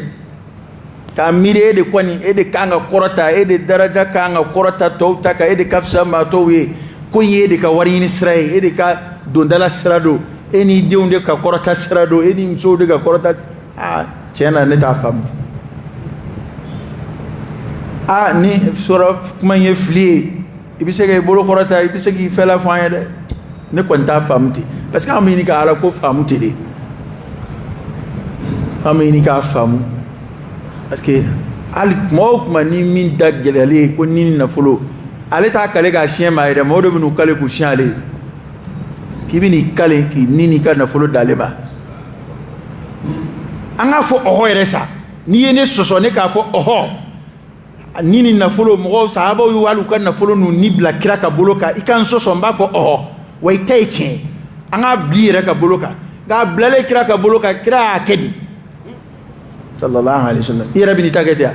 k'a miiri e de kɔni e de kan ka kɔrɔta e de daraja kan ka kɔrɔta tɔw ta kan e de ka fisa maa tɔw ye ko in ye e de ka wari ɲini sira ye e de ka dondala sira don e n'i denw de ka kɔrɔta sira don e ni musow de ka kɔrɔta tiɲɛ na ne t'a faamu ni sɔrɔ kuma in ye fili ye i bɛ se k'i bolo kɔrɔta i bɛ se k'i fɛla fɔ an ye dɛ ne kɔni t'a faamu ten parce que an bɛ ɲini ka Ala ko faamu ten de an bɛ ɲini k'a faamu parce que hali kuma o kuma ni min da gɛlɛyalen ye ko ni nafolo ale t'a kale k'a siɲɛ maa ye dɛ maaw de bɛ n'u kale k'u siɲɛ ale ye k'i bɛ n'i kale k'i ni ka nafolo d'ale ma an k'a fɔ ɔhɔ yɛrɛ sa n'i ye ne sɔsɔ ne k'a fɔ ɔhɔ ni nafolo mɔgɔw sahabaw y'u hali u ka nafolo n'u ni bila kira ka bolo kan i ka n sɔsɔ n b'a fɔ ɔhɔ wa i ta ye tiɲɛ an k'a bila i yɛrɛ ka bolo kan k'a bilalen kira ka bolo kan kira y'a kɛ di sallallahu alaihi wasallam i yɛrɛ bɛ n'i ta kɛ ten wa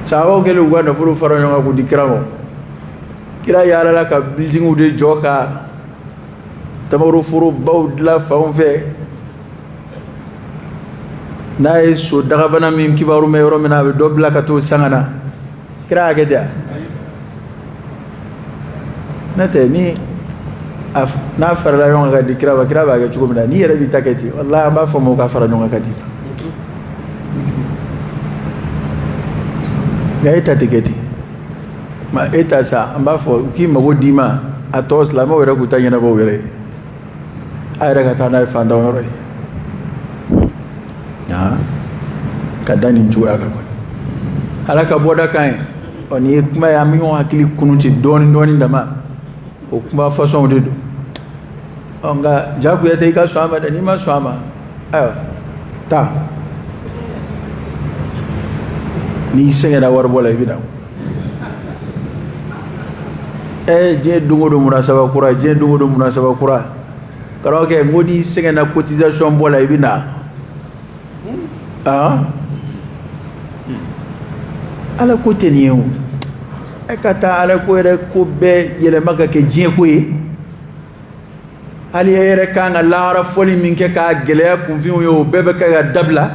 sahabaw kɛlen u ka nafolo fara ɲɔgɔn kan k'u di kira ma kira yaalala ka buildingiw de jɔ ka tamaro forobaw dilan fanw fɛ n'a ye so dagabana min kibaru mɛn yɔrɔ min na a bɛ dɔ bila ka t'o sanga na kira y'a kɛ ten n'o tɛ ni n'a farala ɲɔgɔn kan ka di kira ma kira b'a kɛ cogo min na n'i yɛrɛ b'i ta kɛ ten walahi an b'a fɔ mɔgɔw ka fara ɲɔgɔn kan ka di nka e ta tɛ kɛ ten e ta sa an b'a fɔ u k'i mago d'i ma a tɔ silamɛw yɛrɛ k'u ta ɲɛnabɔ u yɛrɛ ye a yɛrɛ ka taa n'a ye fantanw yɔrɔ ye ka da nin cogoya kan Ala ka bɔda kan ye nin ye kuma ye an bɛ ɲɔgɔn hakili kunuti dɔɔnin dɔɔnin dama o kuma fasɔnw de don nka jagoya tɛ i ka sɔn a ma dɛ n'i ma sɔn a ma ayiwa taa n'i sɛgɛnna waribɔ la i bɛ na diɲɛ don o don munasaba kura diɲɛ don o don munasaba kura karamɔgɔkɛ n ko n'i sɛgɛnna cotisation bɔ la i bɛ na Ala ko tɛ nin ye o e ka taa Ala ko yɛrɛ ko bɛɛ yɛlɛma ka kɛ diɲɛ ko ye hali e yɛrɛ kan ka lahara fɔli min kɛ k'a gɛlɛya kunfinw ye o bɛɛ bɛ kɛ ka dabila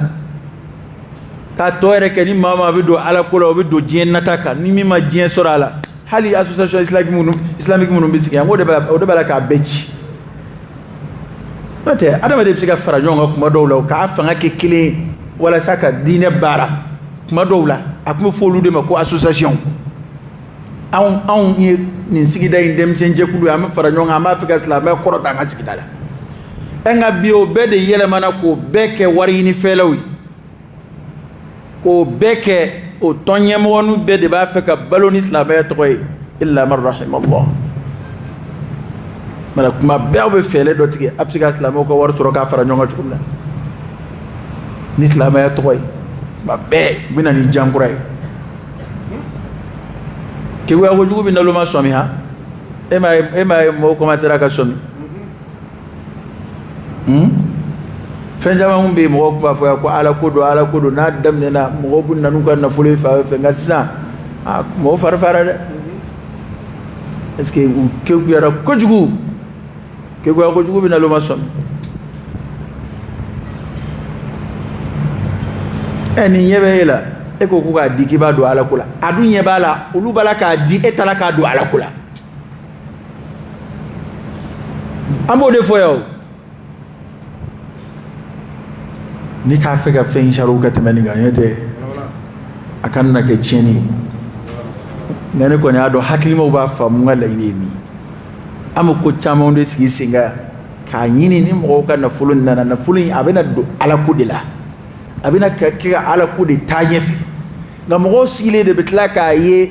k'a tɔ yɛrɛ kɛ ni maa maa bɛ don Ala ko la o bɛ don diɲɛ nata kan ni min ma diɲɛ sɔrɔ a la hali association islamique minnu bɛ sigi yan o de b'a la k'a bɛɛ ci n'o tɛ adamaden bɛ se ka fara ɲɔgɔn kan kuma dɔw la k'a fanga kɛ kelen walasa ka diinɛ baara kuma dɔw la a tun bɛ fɔ olu de ma ko association anw ye nin sigida in denmisɛn jɛkulu ye an bɛ fara ɲɔgɔn kan an b'a fɛ ka silamɛya kɔrɔta an ka sigida la nka bi o bɛɛ de yɛlɛmana k'o bɛɛ kɛ wari ɲinifɛlaw ye k'o bɛɛ kɛ o tɔn ɲɛmɔgɔninw bɛɛ de b'a fɛ ka balo ni silamɛya tɔgɔ ye illa man rahimallah mana kuma bɛɛ aw bɛ fɛɛrɛ dɔ tigɛ a bɛ se ka silamɛw ka wari sɔrɔ k'a fara ɲɔgɔn kan cogo min na ni silamɛya tɔgɔ ye kuma bɛɛ u bɛ na ni jankura ye keguya kojugu bɛ naloma sɔmi ha e m'a ye mɔgɔw commencera ka sɔmi fɛn caman bɛ yen mɔgɔw b'a fɔ ko ala ko don n'a daminɛna mɔgɔw bɛ na n'u ka nafolo ye fan fɛ nka sisan mɔgɔw fari-fara dɛ est-ce que u kekuyara kojugu keguya kojugu bɛ naloma sɔmi nin ɲɛ bɛ e la e ko k'a di k'i b'a don ala ko la a dun ɲɛ b'a la olu b'a la k'a di e ta la k'a don ala ko la an b'o de fɔ yan o ni t'a fɛ ka fɛn sariw ka tɛmɛ nin kan ɲɛ tɛ a kana na kɛ tiɲɛni ye nka ne kɔni y'a dɔn hakilimaw b'a faamu n ka laɲini ye min an bɛ ko camanw de sigi sen kan k'a ɲini ni mɔgɔw ka nafolo nana nafolo in a bɛna don ala ko de la a bɛna kɛ ka ala ko de taa ɲɛfɛ nka mɔgɔw sigilen de bɛ tila k'a ye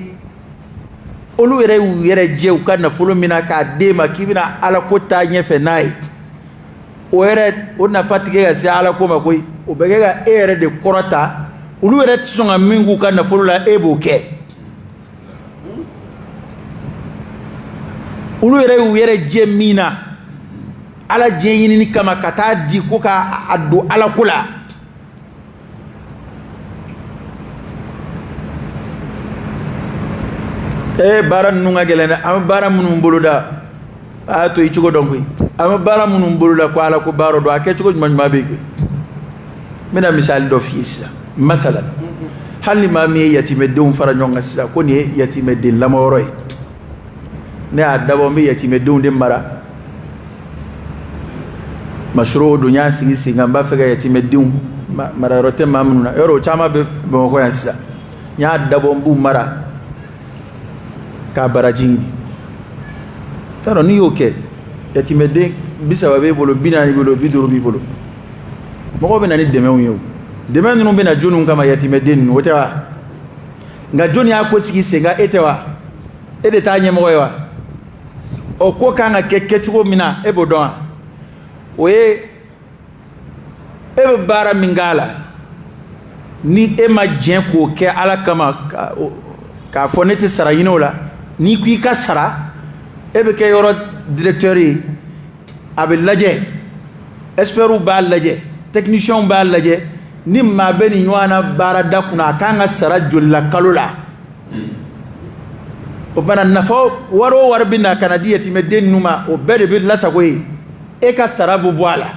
olu yɛrɛ y'u yɛrɛ jɛ u ka nafolo min na k'a d'e ma k'i bɛna ala ko taa ɲɛfɛ n'a ye o yɛrɛ o nafa tigɛ ka se ala ko ma koyi o bɛ kɛ ka e yɛrɛ de kɔrɔta olu yɛrɛ tɛ sɔn ka min k'u ka nafolo la e b'o kɛ olu yɛrɛ y'u yɛrɛ jɛ min na ala jɛ ɲinini kama ka taa di ko k'a don ala ko la baara ninnu ka gɛlɛn dɛ an bɛ baara minnu boloda a y'a to i cogo dɔn koyi an bɛ baara minnu boloda ko ala ko baara dɔn a kɛcogo ɲuman ɲuman bɛ yen koyi n bɛna misali dɔ f'i ye sisan masalan hali ni maa min ye yatimɛdenw fara ɲɔgɔn kan sisan ko nin ye yatimɛden lamɔyɔrɔ ye ne y'a dabɔ n bɛ yatimɛdenw de mara masoro o don n y'a sigi sen kan n b'a fɛ ka yatimɛdenw marayɔrɔ tɛ maa minnu na yɔrɔ o caman bɛ bamakɔ yan sisan n y'a dabɔ n b'u mara k'a baraji ɲini t'a dɔn n'i y'o kɛ yatimɛden 30 b'e bolo 40 b'i bolo 50 b'i bolo mɔgɔw bɛ na ni dɛmɛw ye o dɛmɛ ninnu bɛ na jɔnniw kama yatimɛden ninnu o tɛ wa nka jɔnni y'a ko sigi sen kan e tɛ wa e de t'a ɲɛmɔgɔ ye wa o ko kan ka kɛ kɛcogo min na e b'o dɔn wa o ye e bɛ baara min k'a la ni e ma jɛn k'o kɛ ala kama k'a fɔ ne tɛ sara ɲini o la n'i ko i ka sara e bɛ kɛ yɔrɔ directeur ye a bɛ lajɛ experts b'a lajɛ techniciens b'a lajɛ ni maa bɛ nin ɲɔgɔn na baarada kunna a kan ka sara joli la kalo la o bana nafa wari o wari bɛ na ka na di yatimɛden ninnu ma o bɛɛ de bɛ lasago ye e ka sara bɛ bɔ a la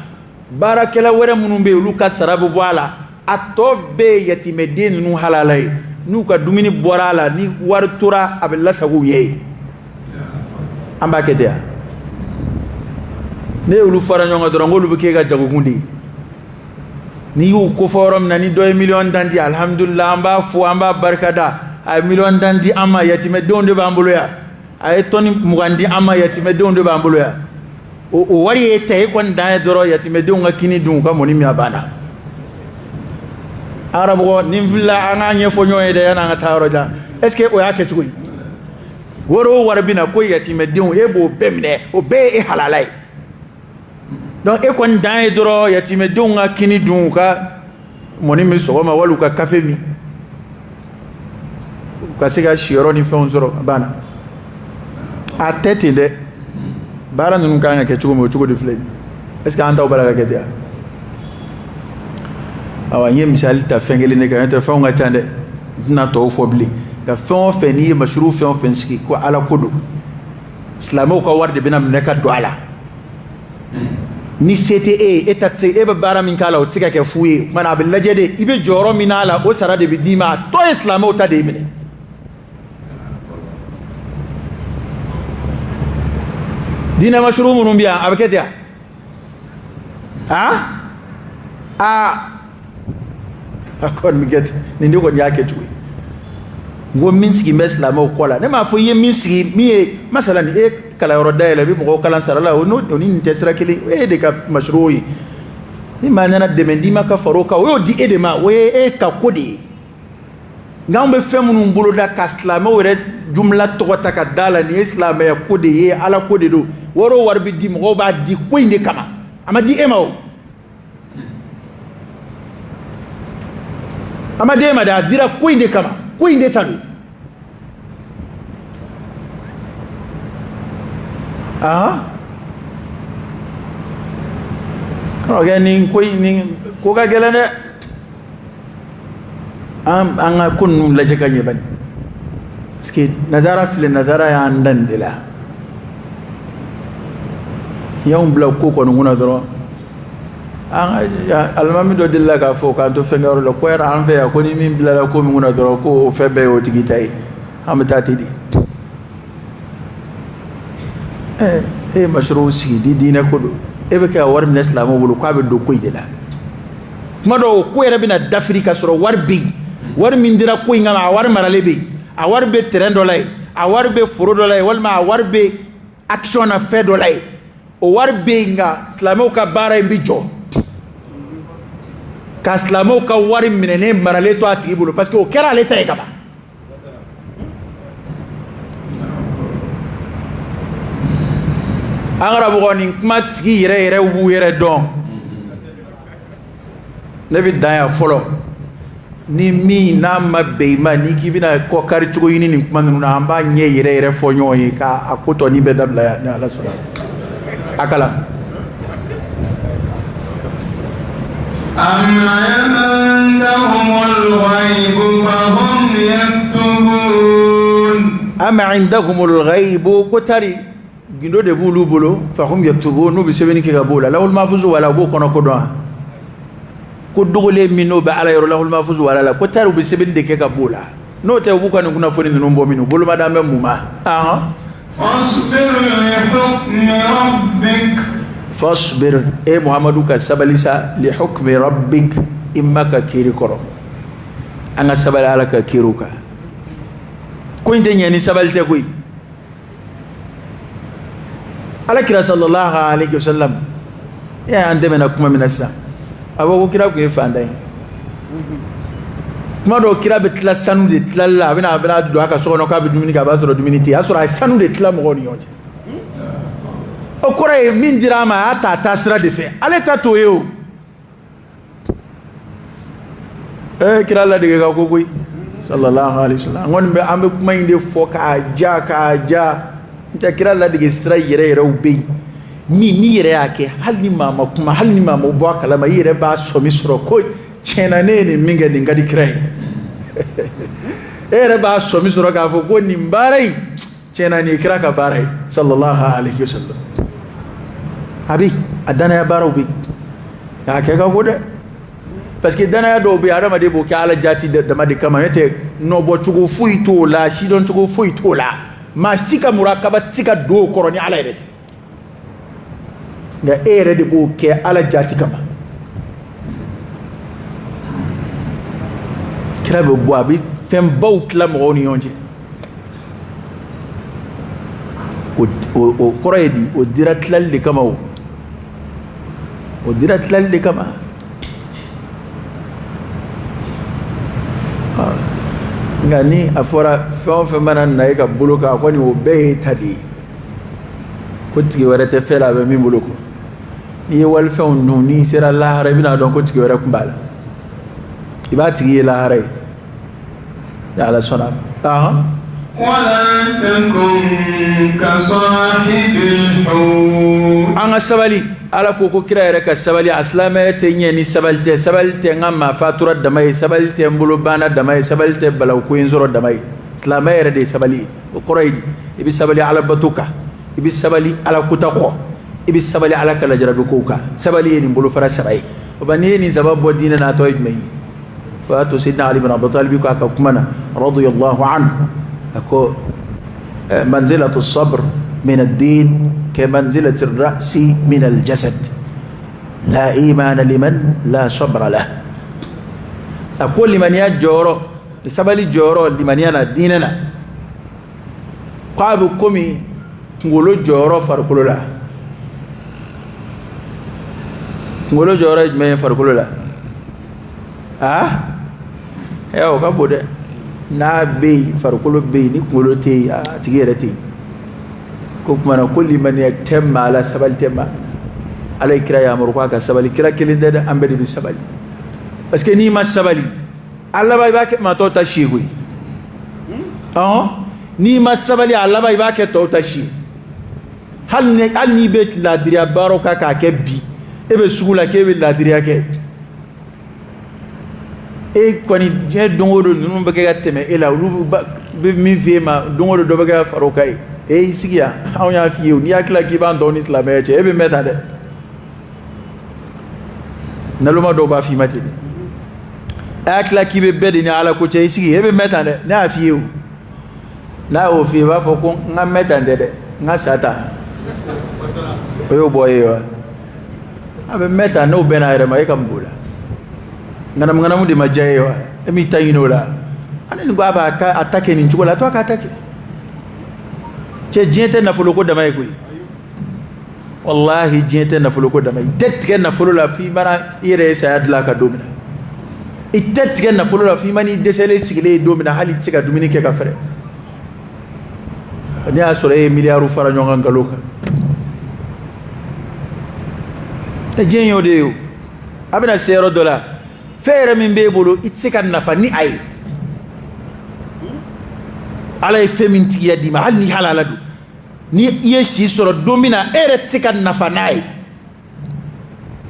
baarakɛla wɛrɛ minnu bɛ yen olu ka sara bɛ bɔ a la a tɔ bɛɛ ye yatimɛden ninnu halala ye n'u ka dumuni bɔra a la ni wari tora a bɛ lasago u ye an b'a kɛ ten wa ne y'olu fara ɲɔgɔn kan dɔrɔn k'olu bɛ k'e ka jagokun de ye n'i y'u kofɔ yɔrɔ min na ni dɔ ye miliyɔn dan di alihamudulila an b'a fo an b'a barikada a ye miliyɔn dan di an ma yatimɛdenw de b'an bolo yan a ye tɔni 20 di an ma yatimɛdenw de b'an bolo yan o wari ye ta e kɔni dan ye dɔrɔn yatimɛdenw ka kini dun u ka mɔni min a banna arabɔgɔ ni n filila an k'a ɲɛfɔ ɲɔgɔn ye dɛ yanni an ka taa yɔrɔ jan est ce que o y'a kɛ cogo ye wari o wari bɛ na ko yatimɛdenw e b'o bɛɛ minɛ o bɛɛ ye e halala ye donc e kɔni dan ye dɔrɔn yatimɛdenw ka kini dun u ka mɔni min sɔgɔma wali u ka kafe min u ka se ka siyɔrɔ ni fɛnw sɔrɔ a banna a tɛ ten dɛ baara ninnu kan ka kɛ cogo min o cogo de filɛ nin est ce que an taw b'a la ka kɛ ten wa awa n ye misali ta fɛn kelen de kan n'o tɛ fɛnw ka ca dɛ n tɛna tɔw fɔ bilen nka fɛn o fɛn n'i ye masuru fɛn o fɛn sigi ko ala ko don silamɛw ka wari de bɛna minɛ ka don a la ni se tɛ e ye e ta tɛ se e bɛ baara min k'a la o tɛ se ka kɛ fu ye o kumana a bɛ lajɛ de i bɛ jɔyɔrɔ min n'a la o sara de bɛ d'i ma a tɔ ye silamɛw ta de ye minɛ diinɛ masuru minnu bɛ yan a bɛ kɛ ten wa akon mi get ni ndi ko nyake tuwe ngo minski mesla mo kola ne ma fo ye minski mi masalan kala yoro dayla bi mo kala sarala oni tesra kili de ka mashruyi ni manana demendi maka faroka wo di edema we ka kodi ngambe femunu mbulu da kaslama wore jumla to ka dala ni islam ya kodi ye ala kodi do woro warbi di mo ba di ko inde kama amadi emao amadi ema da dira ko inde kama ko inde tadu kano ni ko ga gelane an kun laje kanye bane ski nazara fil nazara ya andan dila yawm bla ko nguna doro almami do dilla ka fo ka to fengaro lo ko era an fe ya ko ni min bla ko nguna doro ko o febe o tigitai am tatidi mashru si di dina ko ebe ka war min islam bulu ko be do ko idela kuma do ko era bina d'Afrique soro war min dira ko ngama war maralebe a war be terrain do lay a war be foro do lay walma a war be action a fait do lay o war be nga islamo ka bara mbijo ka islamo ka war minene marale to ati bulu parce que o kera leta e kaba angara bugoni kuma tigi yere wu yere don nebi daya folo ni mi na mabbe ma ni kibina ko kari chugo yini ni kuma nuna amba nye yere fo nyoyi ka akoto ni be dabla ya Allah subhanahu akala am indahumul ghaib kutari gindo de bulu bulu fa hum yaktubun no bi sebeni ke gabola lawul mahfuz wala bo kono ko don ko dogole mino be ala yoro lawul mahfuz wala la ko taru bi sebeni de ke gabola no te bu kan kuna foni no mbo mino bolu madame muma fasbir e muhammadu ka sabalisa li hukmi rabbik imma ka kiri koro ana sabala ala ka kiruka ko inde nyani sabalte koy ala kira sallallahu alaihi wasallam ya ande mena kuma minasa abo ko kira ko fandai kuma do kira betla sanu de tlalla bina do aka so no ka be dumini ka ba so dumini ti asura sanu de tla mo goni yonje o kora e min dirama ata tasra de fe ale tato yo kira la de ga ko koy sallallahu alaihi wasallam ngon be ambe kuma inde fo ka ja nta kira la dige sira yere ubei ni yere yake hal ni mama kuma hal ni mama bo kalama yere ba so mi soro ko chena ne minga ni ngadi krai yere ba so mi soro ka fo ko ni mbarai chena ni kira ka barai sallallahu alaihi wasallam abi adana ya baro bi ya ke ga gode parce que dana ya do bi arama de bo ka ala jati de madi kama yete no bo chugo fuito la shi don chugo fuito la ma sika murakaba sika do koroni ala yede nga ere de bo ke ala jati kama krabe bo abi fem baut la mo ni yonje o koredi o dirat lalle kama o dirat lalle kama ngani afora fon manan na ka buluka ko ni o be tadi ko tigi wara te fela be mi buluko ni wal fon no ni sera la rabina don ko tigi wara kumbala ibati la harai ya ala sonam wala takum ka sahibil hut anga sabali ala ko kira yere ka sabali aslama te nyeni sabalte ngama fatura damay sabalte mbulu bana damay sabalte balaw ko inzoro damay islama yere de sabali ko qoraydi ibi sabali ala batuka ibi sabali ala kutaqo ibi sabali ala kala jarabu kuka sabali ni mbulu fara sabay bani ni sababu dina na toyd may wa to sidna ali ibn abi talib ko aka kumana radiyallahu anhu ako manzilatu as-sabr min ad-din كمنزلة الرأس من الجسد la imana liman la sabra lah ako limaniya jɔyɔrɔ sabali jɔyɔrɔ limaniya na diinɛ na k'a bɛ komi kunkolo jɔyɔrɔ farikolo la kunkolo jɔyɔrɔ jumɛn ye farikolo la o ka bon dɛ n'a bɛ yen farikolo bɛ yen ni kunkolo tɛ yen a tigi yɛrɛ tɛ yen ko tuma na ko limaniya tɛ maa la sabali tɛ maa ala ye kira yamaru k'a ka sabali kira kelen tɛ dɛ an bɛɛ de bɛ sabali parce que n'i ma sabali a laban i b'a kɛ maa tɔw ta si ye koyi n'i ma sabali a laban i b'a kɛ tɔw ta si ye hali n'i bɛ laadiriya baaraw kan k'a kɛ bi e bɛ sugu la k'e bɛ laadiriya kɛ e kɔni diɲɛ don o don ninnu bɛ kɛ ka tɛmɛ e la olu bɛ min f'e ma don o don dɔ bɛ kɛ ka fara o kan ye y'i sigi yan anw y'a f'i ye n'i y'a tila k'i b'an tɔw ni silamɛya cɛ e bɛ mɛn tan dɛ naloma dɔw b'a f'i ma ten a y'a tila k'i bɛ bɛɛ de ni ala ko cɛ i sigi e bɛ mɛn tan dɛ ne y'a f'i ye o n'a y'o f'i ye i b'a fɔ ko n ka mɛn tan tɛ dɛ n ka sa tan o y'o bɔ ye wa a bɛ mɛn tan n'o bɛnna a yɛrɛ ma e ka mun b'o la ŋanamu de ma diya e ye wa e m'i ta ɲini o la ale ni ko a b'a ta kɛ nin cogo la a to a k'a ta kɛ cɛ diɲɛ tɛ nafolo ko dama ye koyi wallahi diɲɛ tɛ nafolo ko dama ye i tɛ tigɛ nafolo la f'i mana i yɛrɛ ye saya dilan ka don min na i tɛ tigɛ nafolo la f'i mana i dɛsɛlen sigilen ye don min na hali i tɛ se ka dumuni kɛ ka fɛrɛ ne y'a sɔrɔ e ye miliyari fara ɲɔgɔn kan nkalon kan diɲɛ y'o de ye o a bɛna se yɔrɔ dɔ la fɛn yɛrɛ min b'e bolo i tɛ se ka nafa ni a ye ala ye fɛn min tigiya d'i ma hali ni halala don ni i ye si sɔrɔ don min na e yɛrɛ tɛ se ka nafa n'a ye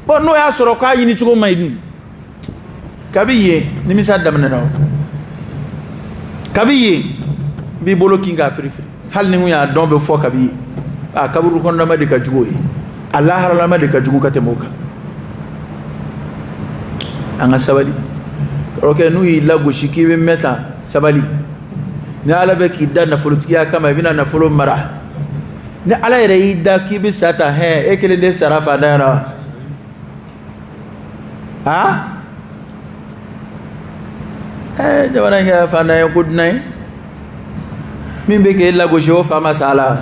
bon n'o y'a sɔrɔ k'a ɲini cogo man ɲi dun kabi yen nimisa daminɛna o kabi yen n b'i bolo kin k'a firifiri hali ni n kun y'a dɔn bɛ fɔ kabi yen a kaburu kɔnɔnama de ka jugu o ye a laharalama de ka jugu ka tɛmɛ o kan an ka sabali karamɔgɔkɛ n'u y'i lagosi k'i bɛ mɛn tan sabali ni ala bɛ k'i da nafolotigiya kama i bɛna nafolo mara ni ala yɛrɛ y'i da k'i bɛ sa tan e kelen de sara fantanya na wa jamana in kɛra fantanya ko dunan ye min bɛ k'e lagosi o fa ma sa a la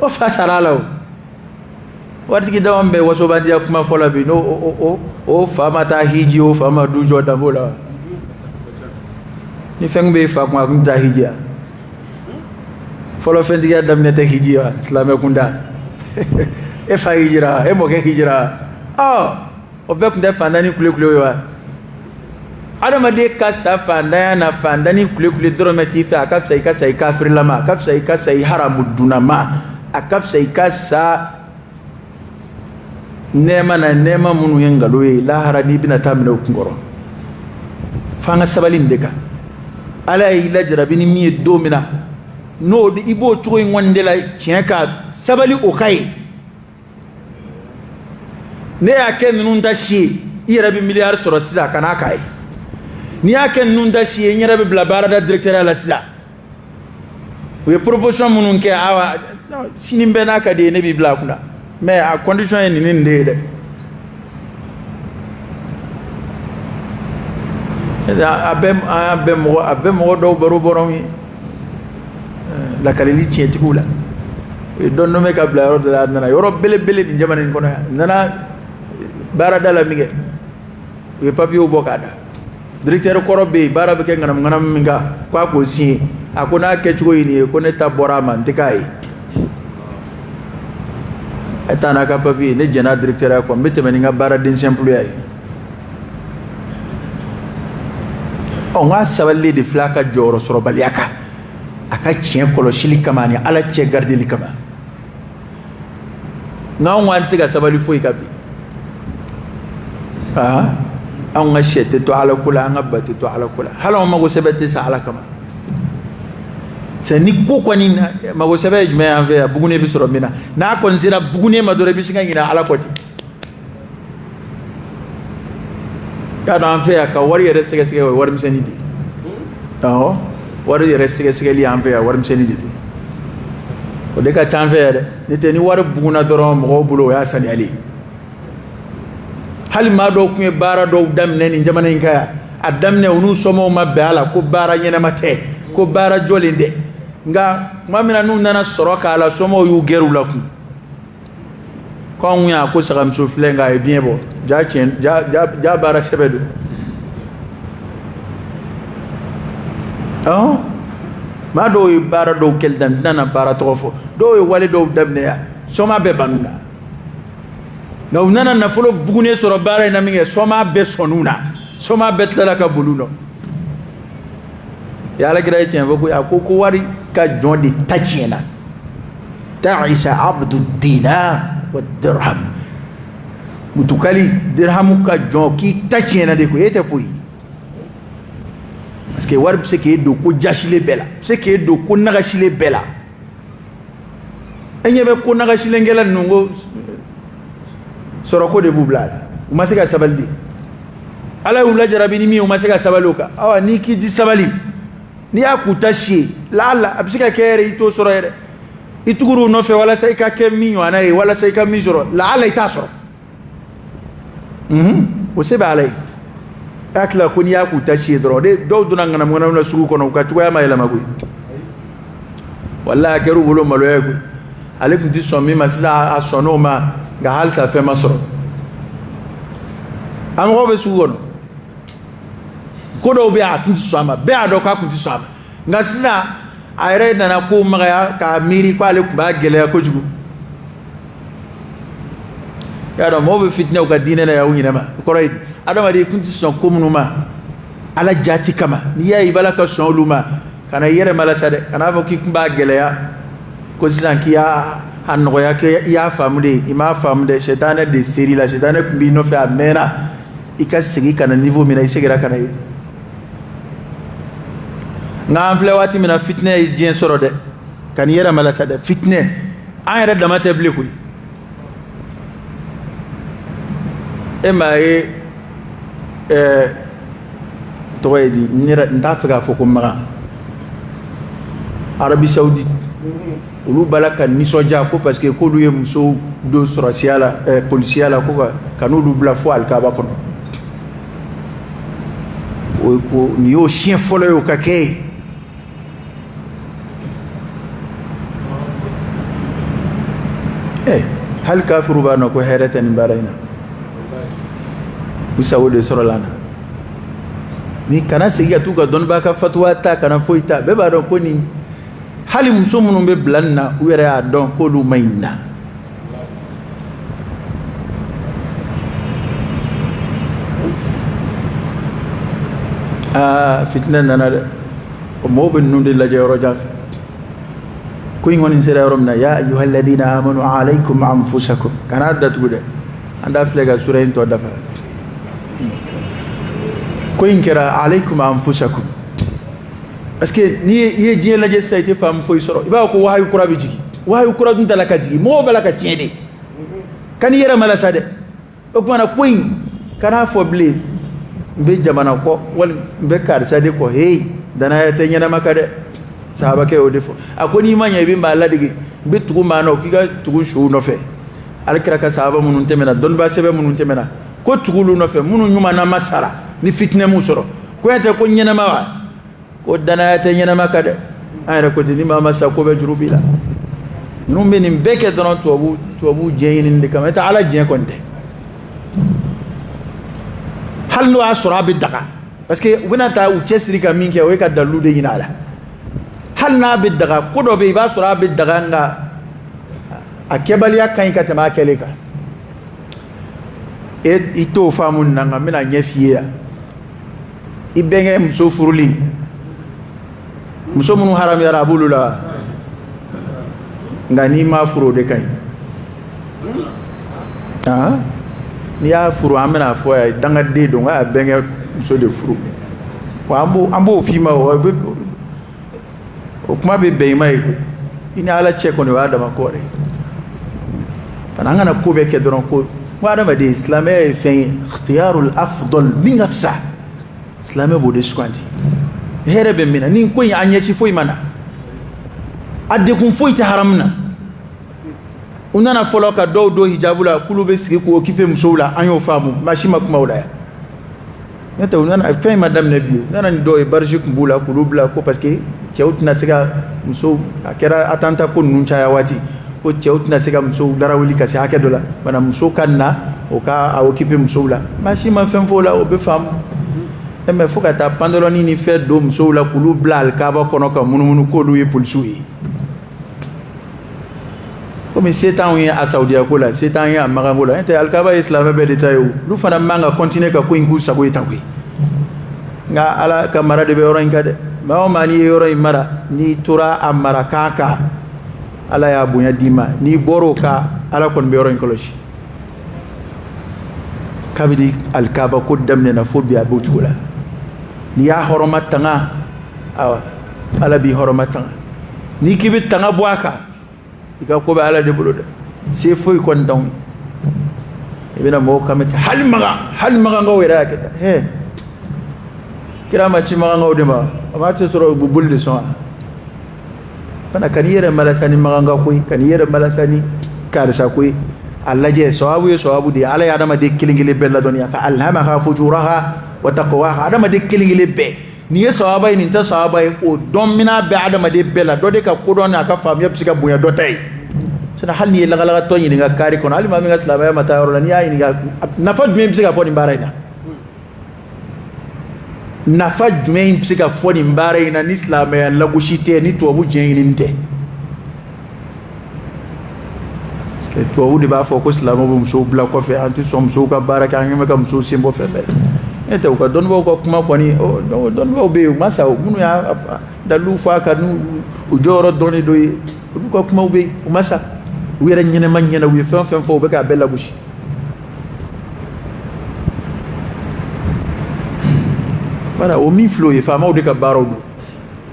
o fa sara a la o waritigi dama bɛ wasobandiya kuma fɔ la bi n'o o fa ma taa hiji o fa ma du jɔ danbo la ni fɛn bɛ fa kun a kun bɛ taa hiji ya fɔlɔ fɛntigiya daminɛ tɛ hiji wa silamɛ kunda e fa hijira e mɔkɛ hijira o bɛɛ tun tɛ fantani kule-kule ye wa adamaden ka sa fantanya na fantani kule-kule dɔrɔmɛ t'i fɛ a ka fisa i ka sa i kafirilama a ka fisa i ka sa i haramu dunama a ka fisa i ka sa nɛɛma na nɛɛma minnu ye nkalon ye lahara n'i bɛna taa minɛ o kun kɔrɔ f'an ka sabali nin de kan ala y'i lajarabi ni min ye don min na n'o i b'o cogo in kɔni de la tiɲɛ kan sabali o ka ye ne y'a kɛ ninnu ta si ye i yɛrɛ bɛ miliyari sɔrɔ sisan ka n'a k'a ye n'i y'a kɛ ninnu ta si ye n yɛrɛ bɛ bila baarada directeur la sisan u ye proposition minnu kɛ awa sini bɛɛ n'a ka di ye ne b'i bila a kunna mais a condition ye nin de ye dɛ a bɛ mɔgɔ dɔw baro bɔra ye lakalili tiɲɛtigiw la u ye dɔn dɔn bɛ ka bila yɔrɔ dɔ la a nana yɔrɔ belebele nin jamana in kɔnɔ yan a nana baarada la min kɛ u ye papiyew bɔ k'a da directeur kɔrɔ bɛ yen baara bɛ kɛ ŋanamu-ŋanamu min kan k'a k'o signé a ko n'a kɛcogo ye nin ye ko ne ta bɔra a ma n tɛ k'a ye e taa n'a ka papiye ne jɛnna directeur ya kɔ n bɛ tɛmɛ ni n ka baaraden simple ya ye n ka sabalilen de filɛ a ka jɔyɔrɔ sɔrɔbaliya kan a ka tiɲɛ kɔlɔsili kama ani ala cɛ gardeli kama n'anw ko an tɛ se ka sabali foyi ka bi anw ka sɛ tɛ to ala ko la an ka ba tɛ to ala ko la hali anw mago sɛbɛ tɛ sa ala kama c'est ni ko kɔni mago sɛbɛ ye jumɛn y'an fɛ yan bugune bɛ sɔrɔ min na n'a kɔni sera bugune ma dɔrɔn i bɛ se ka ɲinɛ ala kɔ ten k'a dɔn an fɛ yan ka wari yɛrɛ sɛgɛsɛgɛ o ye warimisɛnnin de ye wari yɛrɛ sɛgɛsɛgɛli y'an fɛ yan warimisɛnnin de don o de ka can fɛ dɛ ni tɛ ni wari buguna dɔrɔn mɔgɔw bolo o y'a saniyali hali maa dɔw tun ye baara dɔw daminɛ nin jamana in kan yan a daminɛ u n'u somɔgɔw ma bɛn a la ko baara ɲɛnama tɛ ko baara jɔlen tɛ nka tuma min na n'u nana sɔrɔ k'a la somɔgɔw y'u gɛrɛ u la kun ko anw y'a ko sagamuso filɛ nka a ye biɲɛ bɔ ja baara sɛbɛ don maa dɔw ye baara dɔw kɛli daminɛ n tɛna baara tɔgɔ fɔ dɔw ye wale dɔw daminɛ yan sɔma bɛɛ banu na nka u nana nafolo bugunen sɔrɔ baara in na min kɛ sɔma bɛɛ sɔnn'u na sɔma bɛɛ tilala ka boli u nɔ Alakira ye tiɲɛ fɔ a ko wari ka jɔn de ta tiɲɛna ta'isa abdu dinar wa dirham mutukali dirhamu ka jɔn k'i ta tiɲɛna de ko e tɛ foyi parce que wari bɛ se k'e don ko jasile bɛɛ la bɛ se k'e don ko nagasile bɛɛ la e ɲɛ bɛ ko nagasilenkɛla ninnu ko sɔrɔko de b'u bila a la u ma se ka sabali de Ala y'u lajarabi ni min u ma se ka sabali o kan awa n'i k'i di sabali n'i y'a k'u ta si ye laala a bɛ se ka kɛ yɛrɛ i t'o sɔrɔ yɛrɛ i tugur'u nɔfɛ walasa i ka kɛ min ɲɔgɔnna ye walasa i ka min sɔrɔ laala i t'a sɔrɔ o se bɛ Ala ye a hakili la ko n'i y'a k'u ta si ye dɔrɔn dɔw donna ŋanamu-ŋanamu na sugu kɔnɔ u ka cogoya ma yɛlɛma koyi walahi a kɛra u bolo maloya ye koyi ale tun tɛ sɔn min ma sisan a sɔnn'o ma nka halisa fɛn ma sɔrɔ a mɔgɔw bɛ sugu kɔnɔ ko dɔw bɛ yen a tun tɛ sɔn a ma bɛɛ y'a dɔn k'a tun tɛ sɔn a ma nka sisan a yɛrɛ nana ko magaya k'a miiri k'ale tun b'a gɛlɛya kojugu i y'a dɔn mɔgɔw bɛ fitinɛ u ka diinɛ na y'aw ɲinɛ ma o kɔrɔ ye di adamaden tun tɛ sɔn ko minnu ma Ala jati kama n'i y'a ye i b'ala ka sɔn olu ma kana i yɛrɛ malasa dɛ kana fɔ k'i tun b'a gɛlɛya ko sisan k'i y'a nɔgɔya kɛ i y'a faamu de i m'a faamu dɛ sɛtanɛ de ser'i la sɛtanɛ tun b'i nɔfɛ a mɛnna i ka segin ka na niveau min na i seginna ka na yen nka an filɛ waati min na fitinɛ ye diɲɛ sɔrɔ dɛ ka n'i yɛrɛ malasa dɛ fitinɛ an yɛrɛ dama tɛ bilen koyi e m'a ye tɔgɔ ye di n t'a fɛ k'a fɔ ko Magan Arabi Saoudite olu b'a la ka nisɔndiya ko parce que k'olu ye musow dɔ sɔrɔ siya la polisiya la ko ka n'olu bila fo alikaba kɔnɔ o ko nin y'o siɲɛ fɔlɔ ye o ka kɛ yen hali kafiru b'a dɔn ko hɛrɛ tɛ nin baara in na u sago de sɔrɔla na ni kana segin ka t'u ka dɔnnibaa ka fatuwa ta kana foyi ta bɛɛ b'a dɔn ko nin hali muso minnu bɛ bila nin na u yɛrɛ y'a dɔn k'olu ma ɲi na fitinɛ nana dɛ o mɔgɔw bɛ ninnu de lajɛ yɔrɔ jan fɛ ko in kɔni sera yɔrɔ min na ya ayyuhal ladina amanu alaykum anfusakum kana datugu dɛ an t'a filɛ ka sura in tɔ dafa ko in kɛra alaykum anfusakum parce que n'i ye diɲɛ lajɛ sisan i tɛ faamu foyi sɔrɔ i b'a fɔ ko wahayu kura bɛ jigin wahayu kura dun tala ka jigin mɔgɔw b'a la ka tiɲɛ de ka n'i yɛrɛ malasa dɛ o kumana ko in kana fɔ bilen n bɛ jamana kɔ wali n bɛ karisa de kɔ hey danaya tɛ ɲɛnama ka dɛ sahabakɛ y'o de fɔ a ko n'i ma ɲɛ i bɛ maa ladege n bɛ tugu maa na o k'i ka tugu suw nɔfɛ Alakira ka sahaba minnu tɛmɛna dɔnnibaa sɛbɛn minnu tɛmɛna ko tugu olu nɔfɛ minnu ɲuman ma sara ni fitinɛ m'u sɔrɔ ko yan tɛ ko ɲɛnama wa ko danaya tɛ ɲɛnama ka dɛ an yɛrɛ ko ten ni maa ma sa ko bɛ juru b'i la ninnu bɛ nin bɛɛ kɛ dɔrɔn tubabu diɲɛ ɲinini de kama i tɛ Ala diɲɛ kɔni tɛ hali n'o y'a sɔrɔ a bɛ daga parce que u bɛna taa u cɛsiri ka min kɛ o ye ka dalilu de ɲini a la hali n'a bɛ daga ko dɔ bɛ yen i b'a sɔrɔ a bɛ daga nka a kɛbaliya ka ɲi ka tɛmɛ a kɛlen kan i t'o faamu nin na nka n bɛna ɲɛ f'i ye yan i bɛnkɛ muso furuli muso minnu haramuyara a b'olu la nka n'i ma furu o de ka ɲi n'i y'a furu an bɛna fɔ yan dangaden don k'a bɛnkɛ muso de furu wa an b'o f'i ma o kuma bɛ bɛn i ma ye i ni Ala cɛ kɔni o y'a dama ko de fana an kana ko bɛɛ kɛ dɔrɔn ko adamaden silamɛya ye fɛn ye ikhtiyarul afdal min ka fisa silamɛ b'o de suganti hɛrɛ bɛ min na ni ko in a ɲɛci foyi ma na a dekun foyi tɛ haramu na unana folo ka do hijabula kulu be sigi ko occupé muso la an yo famu machima kuma wala ya neta unana fay madame nabi unana ni do e barji kumbula kulu bla ko parce que cewtna siga muso akera atanta ko nuncha ya wati ko cewtna siga muso darawili kasi akedola bana muso kanna o ka a occupé muso la machima fem fola o be famu mais faut que ta pandoloni ni fait do muso la kulu bla al kaba kono ka munumunu ko lu e polsuyi comme setan yi a Saudiya ko la setan yi a Magango la inte alkaba islam be detail lu fana manga continuer ka ko ingu sago itakui nga ala kamara de be oro ingade ma o mani oro imara ni tura amara kaka ala ya bunya dima ni boro ka ala kon be oro inkoloshi kabidi alkaba ko damne na fobia bujula ni ya horomatanga awa ala bi horomatanga ni kibi tanga bwaka ika ko be ala de buluda se foy kon daw ibina mo kamata hal maga ngaw ira keta he kira ma ci maga ngaw de ma amati soro bu bulli so fana kaniyere malasani maga ngaw koy kaniyere malasani karisa koy alla je sawabu de ala ya dama de kilingile bella dunya fa alhamaha fujuraha wa taqwaha adama de kilingile be ni sawaba ni ta sawaba o domina be adama de bella do de ka kodon aka fam yeb sika bunya do tay sana hal ni la to ni nga kari kono ali mami nga slaba ya mata ro ni ay ni ga nafa dum sika foni mbarayna nafa dum sika foni mbarayna ni slaba ya la gushite ni to bu jengini nte ke to wudi ba fo ko slaba bu so bla ko fe anti som so ka baraka ngame kam so simbo fe be ete ko don bo ko kuma ko ni o don bo be masa munu ya dalu fa ka nu ujoro doni do ko kuma be masa wira nyene man nyene wi fen fo be ka bella bushi para o mi flo e fama o de ka barodo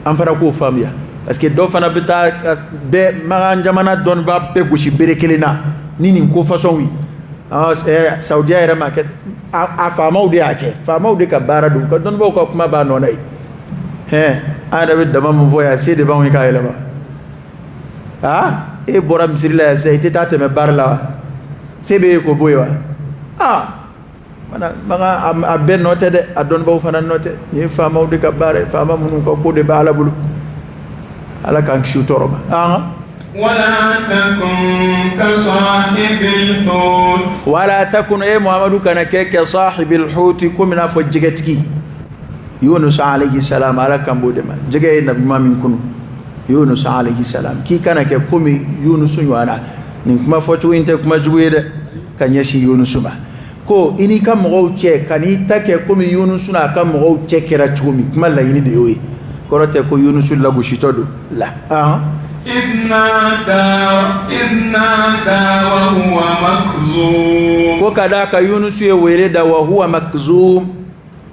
am fara ko famia parce que do fana beta be maga jamana don ba be bushi berekelena nini ko façon wi Saudi era market a fama o de ake fama o de ka barado ko don bo ko kuma ba no nay ada be dama mo voya se de ba wi ka elema e bora misiri la se ite tate me barla sebe ko boywa mana maga abbe note de adon baw fana note ni fama de ka bare fama mun ko de bala bulu ala kan kishu toroba wala takun e muhammadu kana ke sahibil hut kumina fo jigatki yunus alayhi salam ala kan bode ma jige nabi ma min kunu Yunus alayhi salam ki kana ke komi Yunus yana nin kuma fotu inte kuma juwede kanyeshi Yunus ba ko ini kam mo che kani take komi Yunus na kam mo che kera chumi kuma la yini de yoyi korote ko Yunus la gushitodo la idna da wa huwa makzum ko kada ka Yunus ye were da wa huwa makzum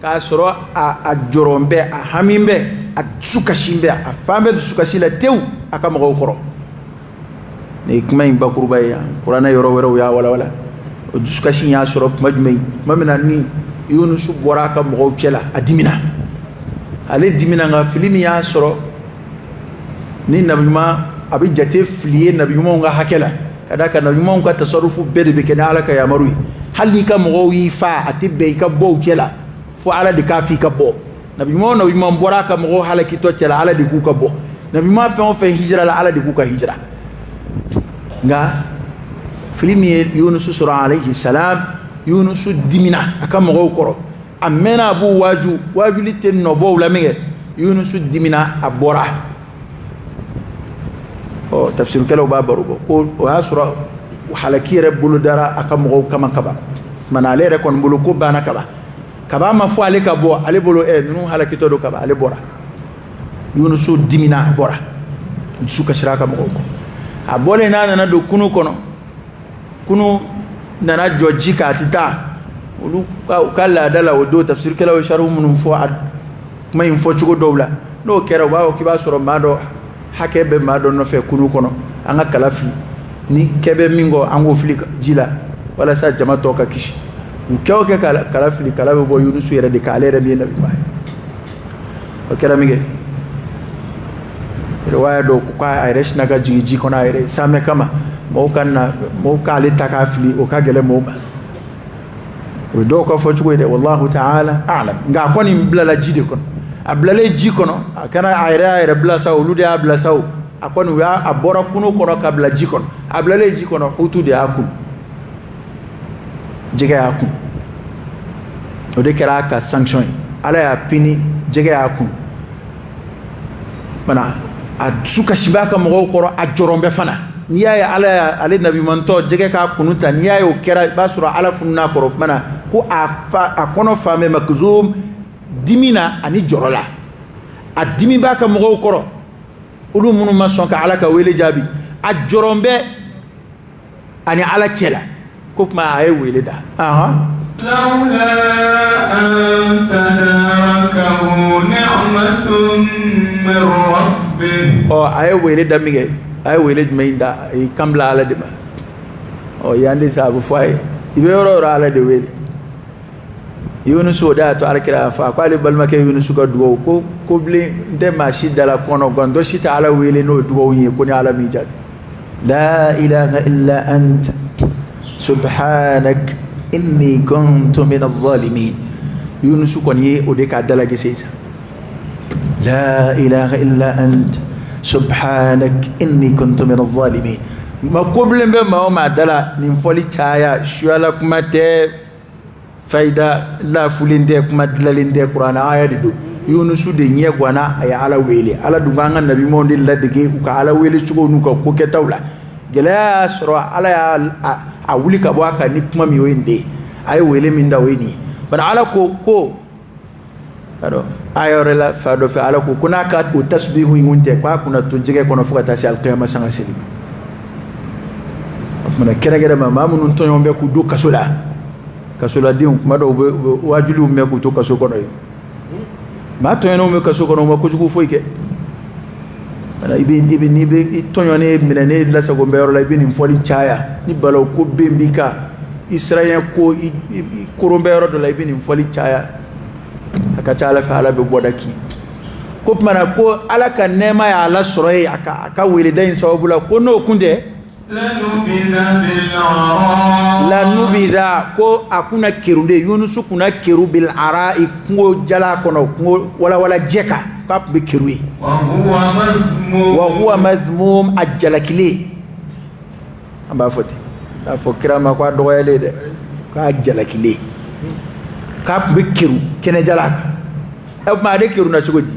ka soro a jorombe a hamimbe atsukashimbe afambe tsukashila tew akama ko koro ne kuma in bakurba ya qur'ana yoro wero ya wala tsukashin ya soro majmai mamina ni Yunus bora ka mo kela adimina ale dimina nga filimi ya soro ni nabiyuma abi jate fliye nabiyuma nga hakela kada ka nabiyuma nga tasarrufu bede be kana alaka ya marui hali ka mo wi fa atibbe ka bo kela fu ala de ka fi ka bo nabi mo bora ka mo halaki to cela ala di ku ka bo nabi ma fe hijra la ala di ku ka hijra nga filimi Yunus sura alayhi salam Yunus dimina aka mo koro amena bu waju liten no bo la mege Yunus dimina abora o tafsir kala ba barugo ko wa sura halaki rabbul dara aka mo kama kaba manale re kon bulu ko bana kaba ma fo ale ka bo ale bolo nu halaki to do kaba ale bora Yunus dimina bora suka shiraka mo ko abole na do kunu kono kunu nana jojika tita ulu kala dala wodo tafsir kala wa sharu mun fo ad may fo chugo dowla no kera wa ki ba soro mado hakebe mado no fe kunu kono anga kala fi ni kebe mingo ango flika jila wala sa jama to ka kishi ukewo ke kala fili kala bo Yunus yere de kala re mi nabi ba o kera mige riwaya do ko ay resh naga jiji kona ay same kama mo k'ale ta k'a fili o ka gɛlɛn mɔgɔw ma o dɔw ka fɔ cogo ye dɛ wallahu ta'ala a'lam nka a kɔni bilala ji de kɔnɔ a bilalen ji kɔnɔ a kɛra a yɛrɛ bila sa olu de y'a bila sa o a kɔni u y'a a bɔra kunu kɔnɔ ka bila ji kɔnɔ a bilalen ji kɔnɔ hutu de y'a kun jɛgɛ y'a kun o de kɛra a ka sanction ye ala y'a pini jɛgɛ y'a kun mana a dusu kasi b'a ka mɔgɔw kɔrɔ a jɔrɔn bɛ fana n'i y'a ye ale nabimantɔ jɛgɛ k'a kunu ta n'i y'a ye o kɛra i b'a sɔrɔ ala funun'a kɔrɔ mana ko a kɔnɔ faamɛ makzum dimi na ani jɔrɔ la a dimi b'a ka mɔgɔw kɔrɔ olu minnu ma sɔn ka ala ka wele jaabi a jɔrɔn bɛ ani ala cɛ la ko kuma a ye wele da لولا أن تداركه نعمة من ربه a ye wele da min kɛ a ye wele jumɛn da a y'i kan bila ala de ma yan de sa a bɛ fɔ a ye i bɛ yɔrɔ o yɔrɔ ala de wele Yunusu o de y'a to alakira y'a fɔ a ko ale balimakɛ Yunusu ka dugawu ko bilen n tɛ maa si dala kɔnɔ gan dɔ si tɛ ala wele n'o dugawu ye ko ni ala m'i jaabi la ilaha illa anta subhanak inni kuntu minaz zalimin Yunusu kɔni ye o de k'a dalage sisan la ilaha illa anta subhanak inni kuntu minaz zalimin ma ko bilen bɛ maa o maa dala nin fɔli caya suyala kuma tɛ fayda lafulen tɛ kuma dilalen tɛ kuranɛ aya de don Yunusu de ɲɛ ganna a ye ala wele ala dun k'an ka nabimaw de ladege u ka ala wele cogo n'u ka ko kɛtaw la gɛlɛya y'a sɔrɔ ala y'a wuli ka bɔ a kan ni kuma min o ye nin de ye a ye wele min da o ye nin ye bari ala ko aya wɛrɛ la fa dɔ fɛ ala ko n'a ka o tasbihu in tɛ k'a kunna to jɛgɛ kɔnɔ fo ka taa se alikiyama sanga seli ma o tumana kɛrɛnkɛrɛnma maa minnu tɔɲɔgɔn bɛ k'u don kaso la kasoladenw kuma dɔw bɛ wajuliw mɛn k'u to kaso kɔnɔ ye maa tɔɲɔnenw bɛ kaso kɔnɔ u ma kojugu foyi kɛ n'i bɛ i tɔɲɔnen minɛ ne lasago bɛ yɔrɔ la i bɛ nin fɔli caya ni balawu ko bɛn b'i kan i siranya ko i koron bɛ yɔrɔ dɔ la i bɛ nin fɔli caya a ka ca ala fɛ ala bɛ bɔda k'i ko tumana ko ala ka nɛɛma y'a lasɔrɔ ye a ka weleda in sababu la ko n'o kun tɛ lanubida ko a kuna keru de Yunusu kuna keru bil ara i kungo jala kɔnɔ kungo wala jɛ kan k'a tun bɛ keru ye wa huwa madhmum a jalakile an b'a fɔ ten n'a fɔ kira ma ko a dɔgɔyalen dɛ k'a jalakile k'a tun bɛ keru kɛnɛjala kan o tuma ale keru na cogo di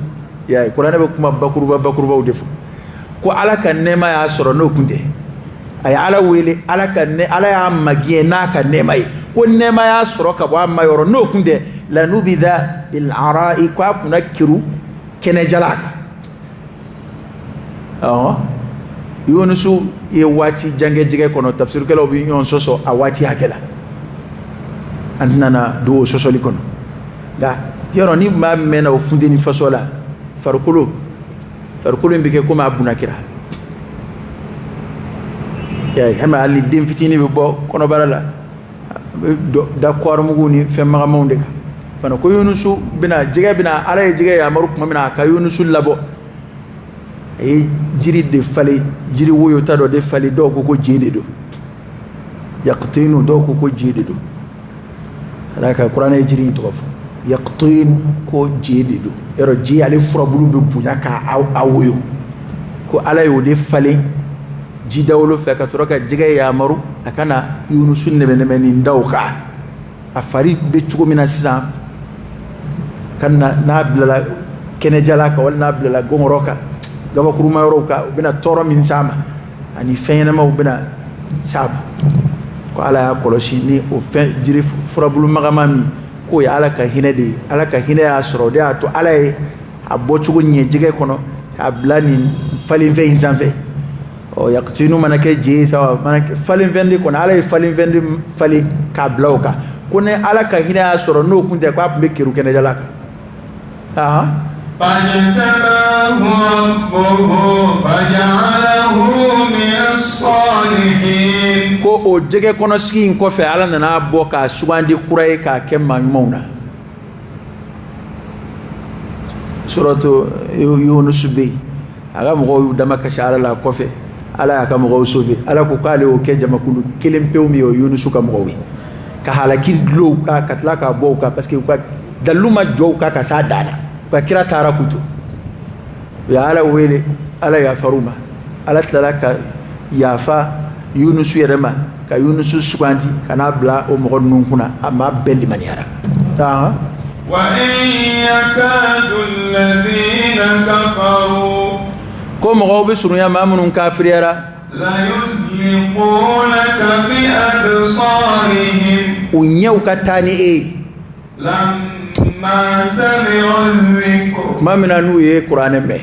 y'a ye kuranɛ bɛ kuma bakurubaw de fɔ ko ala ka nɛɛma y'a sɔrɔ n'o kun tɛ a ye ala wele ala y'a magiyɛ n'a ka nɛɛma ye ko nɛɛma y'a sɔrɔ ka bɔ a ma yɔrɔ n'o kun tɛ lanubida bil ara'i ko a kunna keru kɛnɛjala kan Yunusu ye waati jan kɛ jɛgɛ kɔnɔ tafsirikɛlaw bɛ ɲɔgɔn sɔsɔ a waati hakɛ la an tɛna na don o sɔsɔli kɔnɔ nka yɔrɔ ni maa mɛnna o funteni faso la farikolo in bɛ kɛ komi a bunakira hɛmɛ hali den fitinin bɛ bɔ kɔnɔbara la da kɔɔrimugu ni fɛn magamanw de kan fana ko Yunusu jɛgɛ bɛna ala ye jɛgɛ yamaru tuma min na a ka Yunusu labɔ a ye jiri de falen jiri woyota dɔ de falen dɔw ko je de don yaqtinu dɔw ko je de don ka d'a kan kuranɛ ye jiri in tɔgɔ fɔ yaqtin ko je de don yɔrɔ je ale furabulu bɛ bonya k'a woyo ko ala y'o de falen ji dawolo fɛ ka sɔrɔ ka jɛgɛ yamaru a kana Yunusu nɛmɛnɛmɛ nin daw kan a fari bɛ cogo min na sisan ka n'a bilala kɛnɛjala kan wali n'a bilala gɔngɔrɔ kan gabakuruma yɔrɔw kan u bɛna tɔɔrɔ min s'a ma ani fɛn ɲɛnamaw bɛna s'a ma ko ala y'a kɔlɔsi ni o fɛn jiri furabulu magama min k'o ye ala ka hinɛ de ye ala ka hinɛ y'a sɔrɔ o de y'a to ala ye a bɔcogo ɲɛ jɛgɛ kɔnɔ k'a bila nin falenfɛn in sanfɛ yaqtinu mana kɛ je sawa mana kɛ falenfɛn de kɔnɔ ala ye falenfɛn de falen k'a bila o kan ko ni ala ka hinɛ y'a sɔrɔ n'o kun tɛ k'a tun bɛ keru kɛnɛjala kan فاجتباه ربه فجعله من الصالحين ko o jɛgɛ kɔnɔ sigi in kɔfɛ ala nana bɔ k'a sugandi kura ye k'a kɛ maa ɲumanw na suratu Yunus bɛ yen a ka mɔgɔw y'u dama kasi ala la kɔfɛ ala ka mo sauver ala ko kale o ke jama kulu kelen pewmi o Yunus ka mo wi ka halaki lo ka katla ka bo ka parce que ka daluma jo ka sa dana ka kira tara kutu ya ala wele ala ya faruma ala talaka ya fa Yunus yerema ka Yunus sugandi kana bla o mo nun kuna amma belli maniara ta wa in yakadu alladhina kafaru ko mo be sunu ya mamunun kafiriyara la yusliqunaka bi absarihim unyau katani lamma sami'u dhikr mamina nu ye qur'an me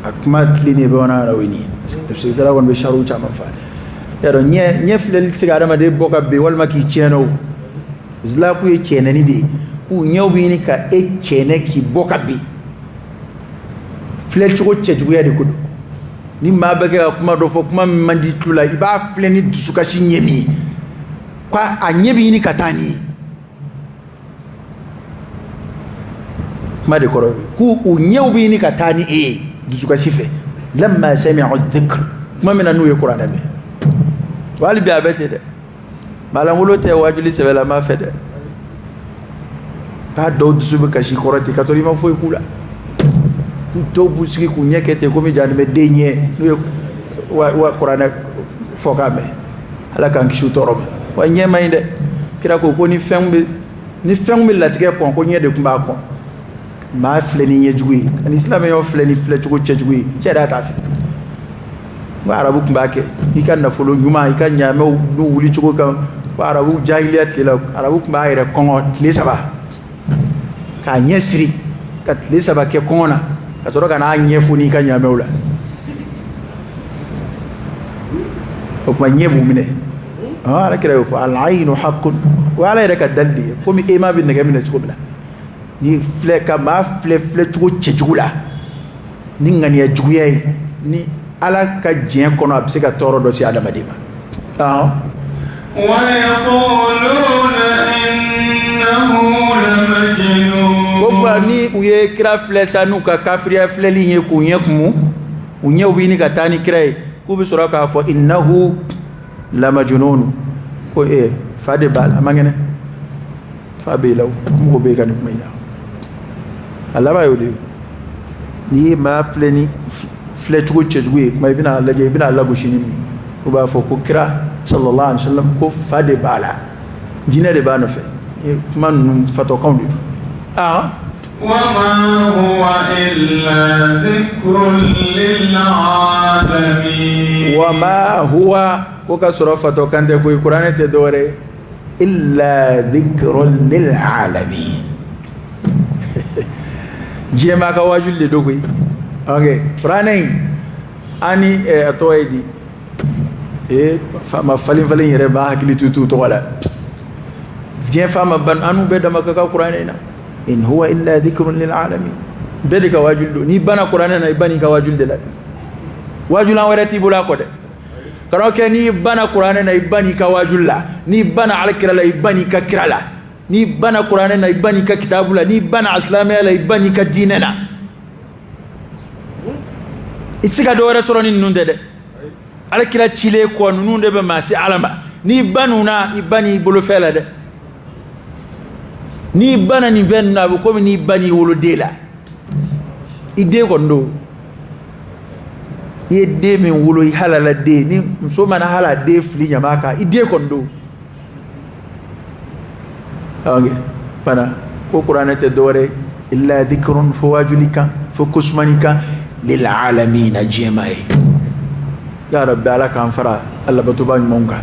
akmat lini be wana rawini tafsir dara won be sharu chama fa yaro nye flel sigara ma de boka be wal maki cheno zla ku ye chenani de ku nyau bi ni ka e chene ki boka be flel chugo chejugo ya de kudu ni ma beke kuma do fo kuma mandi tula iba fleni dusuka shi nyemi kwa anyebi ni katani ma de koro ku unyebi ni katani dusuka shife lamma sami'u dhikr kuma mina nu ye qur'an be wali bi abete de malan wolo te wajuli sebela ma fede ta do dusuba kashi korati katori ma foy kula to busiki kunyekete komi jani me denye nu wa qur'an fokame ala kan kishu torome wa nyema inde kira ko ni fembe latige ko ko nyede kumba ko ma fleni yejui an islam yo fleni fletu ko chejui cheda tafi wa arabu kumba ke ikan na folo nyuma ikan nyame nu wuli chuko kan wa arabu jahiliyat la arabu kumba ire kongo lesaba ka nyesri kat lesaba ke kongona katoro kana nyefuni ka nyamewla okuma nyebu mine ala kira yo fa al-ainu haqqun wa ala raka dalli komi ema bin daga mine chuko bila ni fle ka ma fle chuko chejula ni ngani ya juye ni ala ka jien kono abse ka toro do si adama dima wa yaquluna innahu lamajnun ko ni uye kira fle sanu ka kafiriya fle linye ku nyekumu unye ubini katani kira ku bi sura ka fo innahu lamajnun ko fade bal amangene fa be law ko be kan kuma ina Allah ba yodi ni ma fle ni fle chugo chejwe ma bina laje bina lago shini ko ba fo ko kira sallallahu alaihi wasallam ko fade bala jina de bana fe man fato kawdi وما هو إلا ذكر للعالمين وما هو كوكا سورة كانت في القرآن تدوري إلا ذكر للعالمين جيما كواجل لدوكي اوكي فرانين اني اتويدي فما فلين يربا كلي توتو تولا جيم فما بان انو بدما كا قرآن إن هو إلا ذكر للعالمين بدك واجل ني بنا قرآننا يبني كواجل دل واجل ورتي بلا كده كروك ني بنا قرآننا يبني كواجل لا ني بنا على كرلا يبني ككرلا ني بنا قرآننا يبني ككتاب لا ني بنا إسلامي لا يبني كديننا إتسكا دورة سورة نون ده على كلا تشيله كون نون ده بماسي علما ني بنونا يبني بلوفلا ده ni bana ni venna ko ni bani wolo dela ide ko ndo yedde min wolo halala de ni so mana hala de fli nyamaka ide ko ndo okay bana ko qur'an te dore illa dhikrun fawajulika fakusmanika lil alamin jema'i ya rabbi ala kan fara alla batuba monka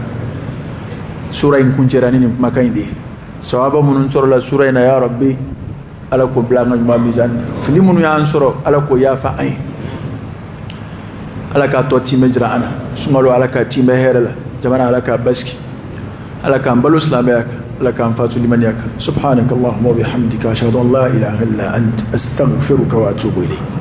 sura in kunjera ni makainde sawaba munun soro la sura ina ya rabbi ala ko blanga ma mizan fili munu ya ansoro ala ko ya fa ay ala ka to time jira ana sumalo ala ka time herala jamana ala ka baski ala ka balu islamiyaka ala ka fatu limaniyaka subhanakallahumma wa bihamdika ashhadu an la ilaha illa anta astaghfiruka wa atubu ilayk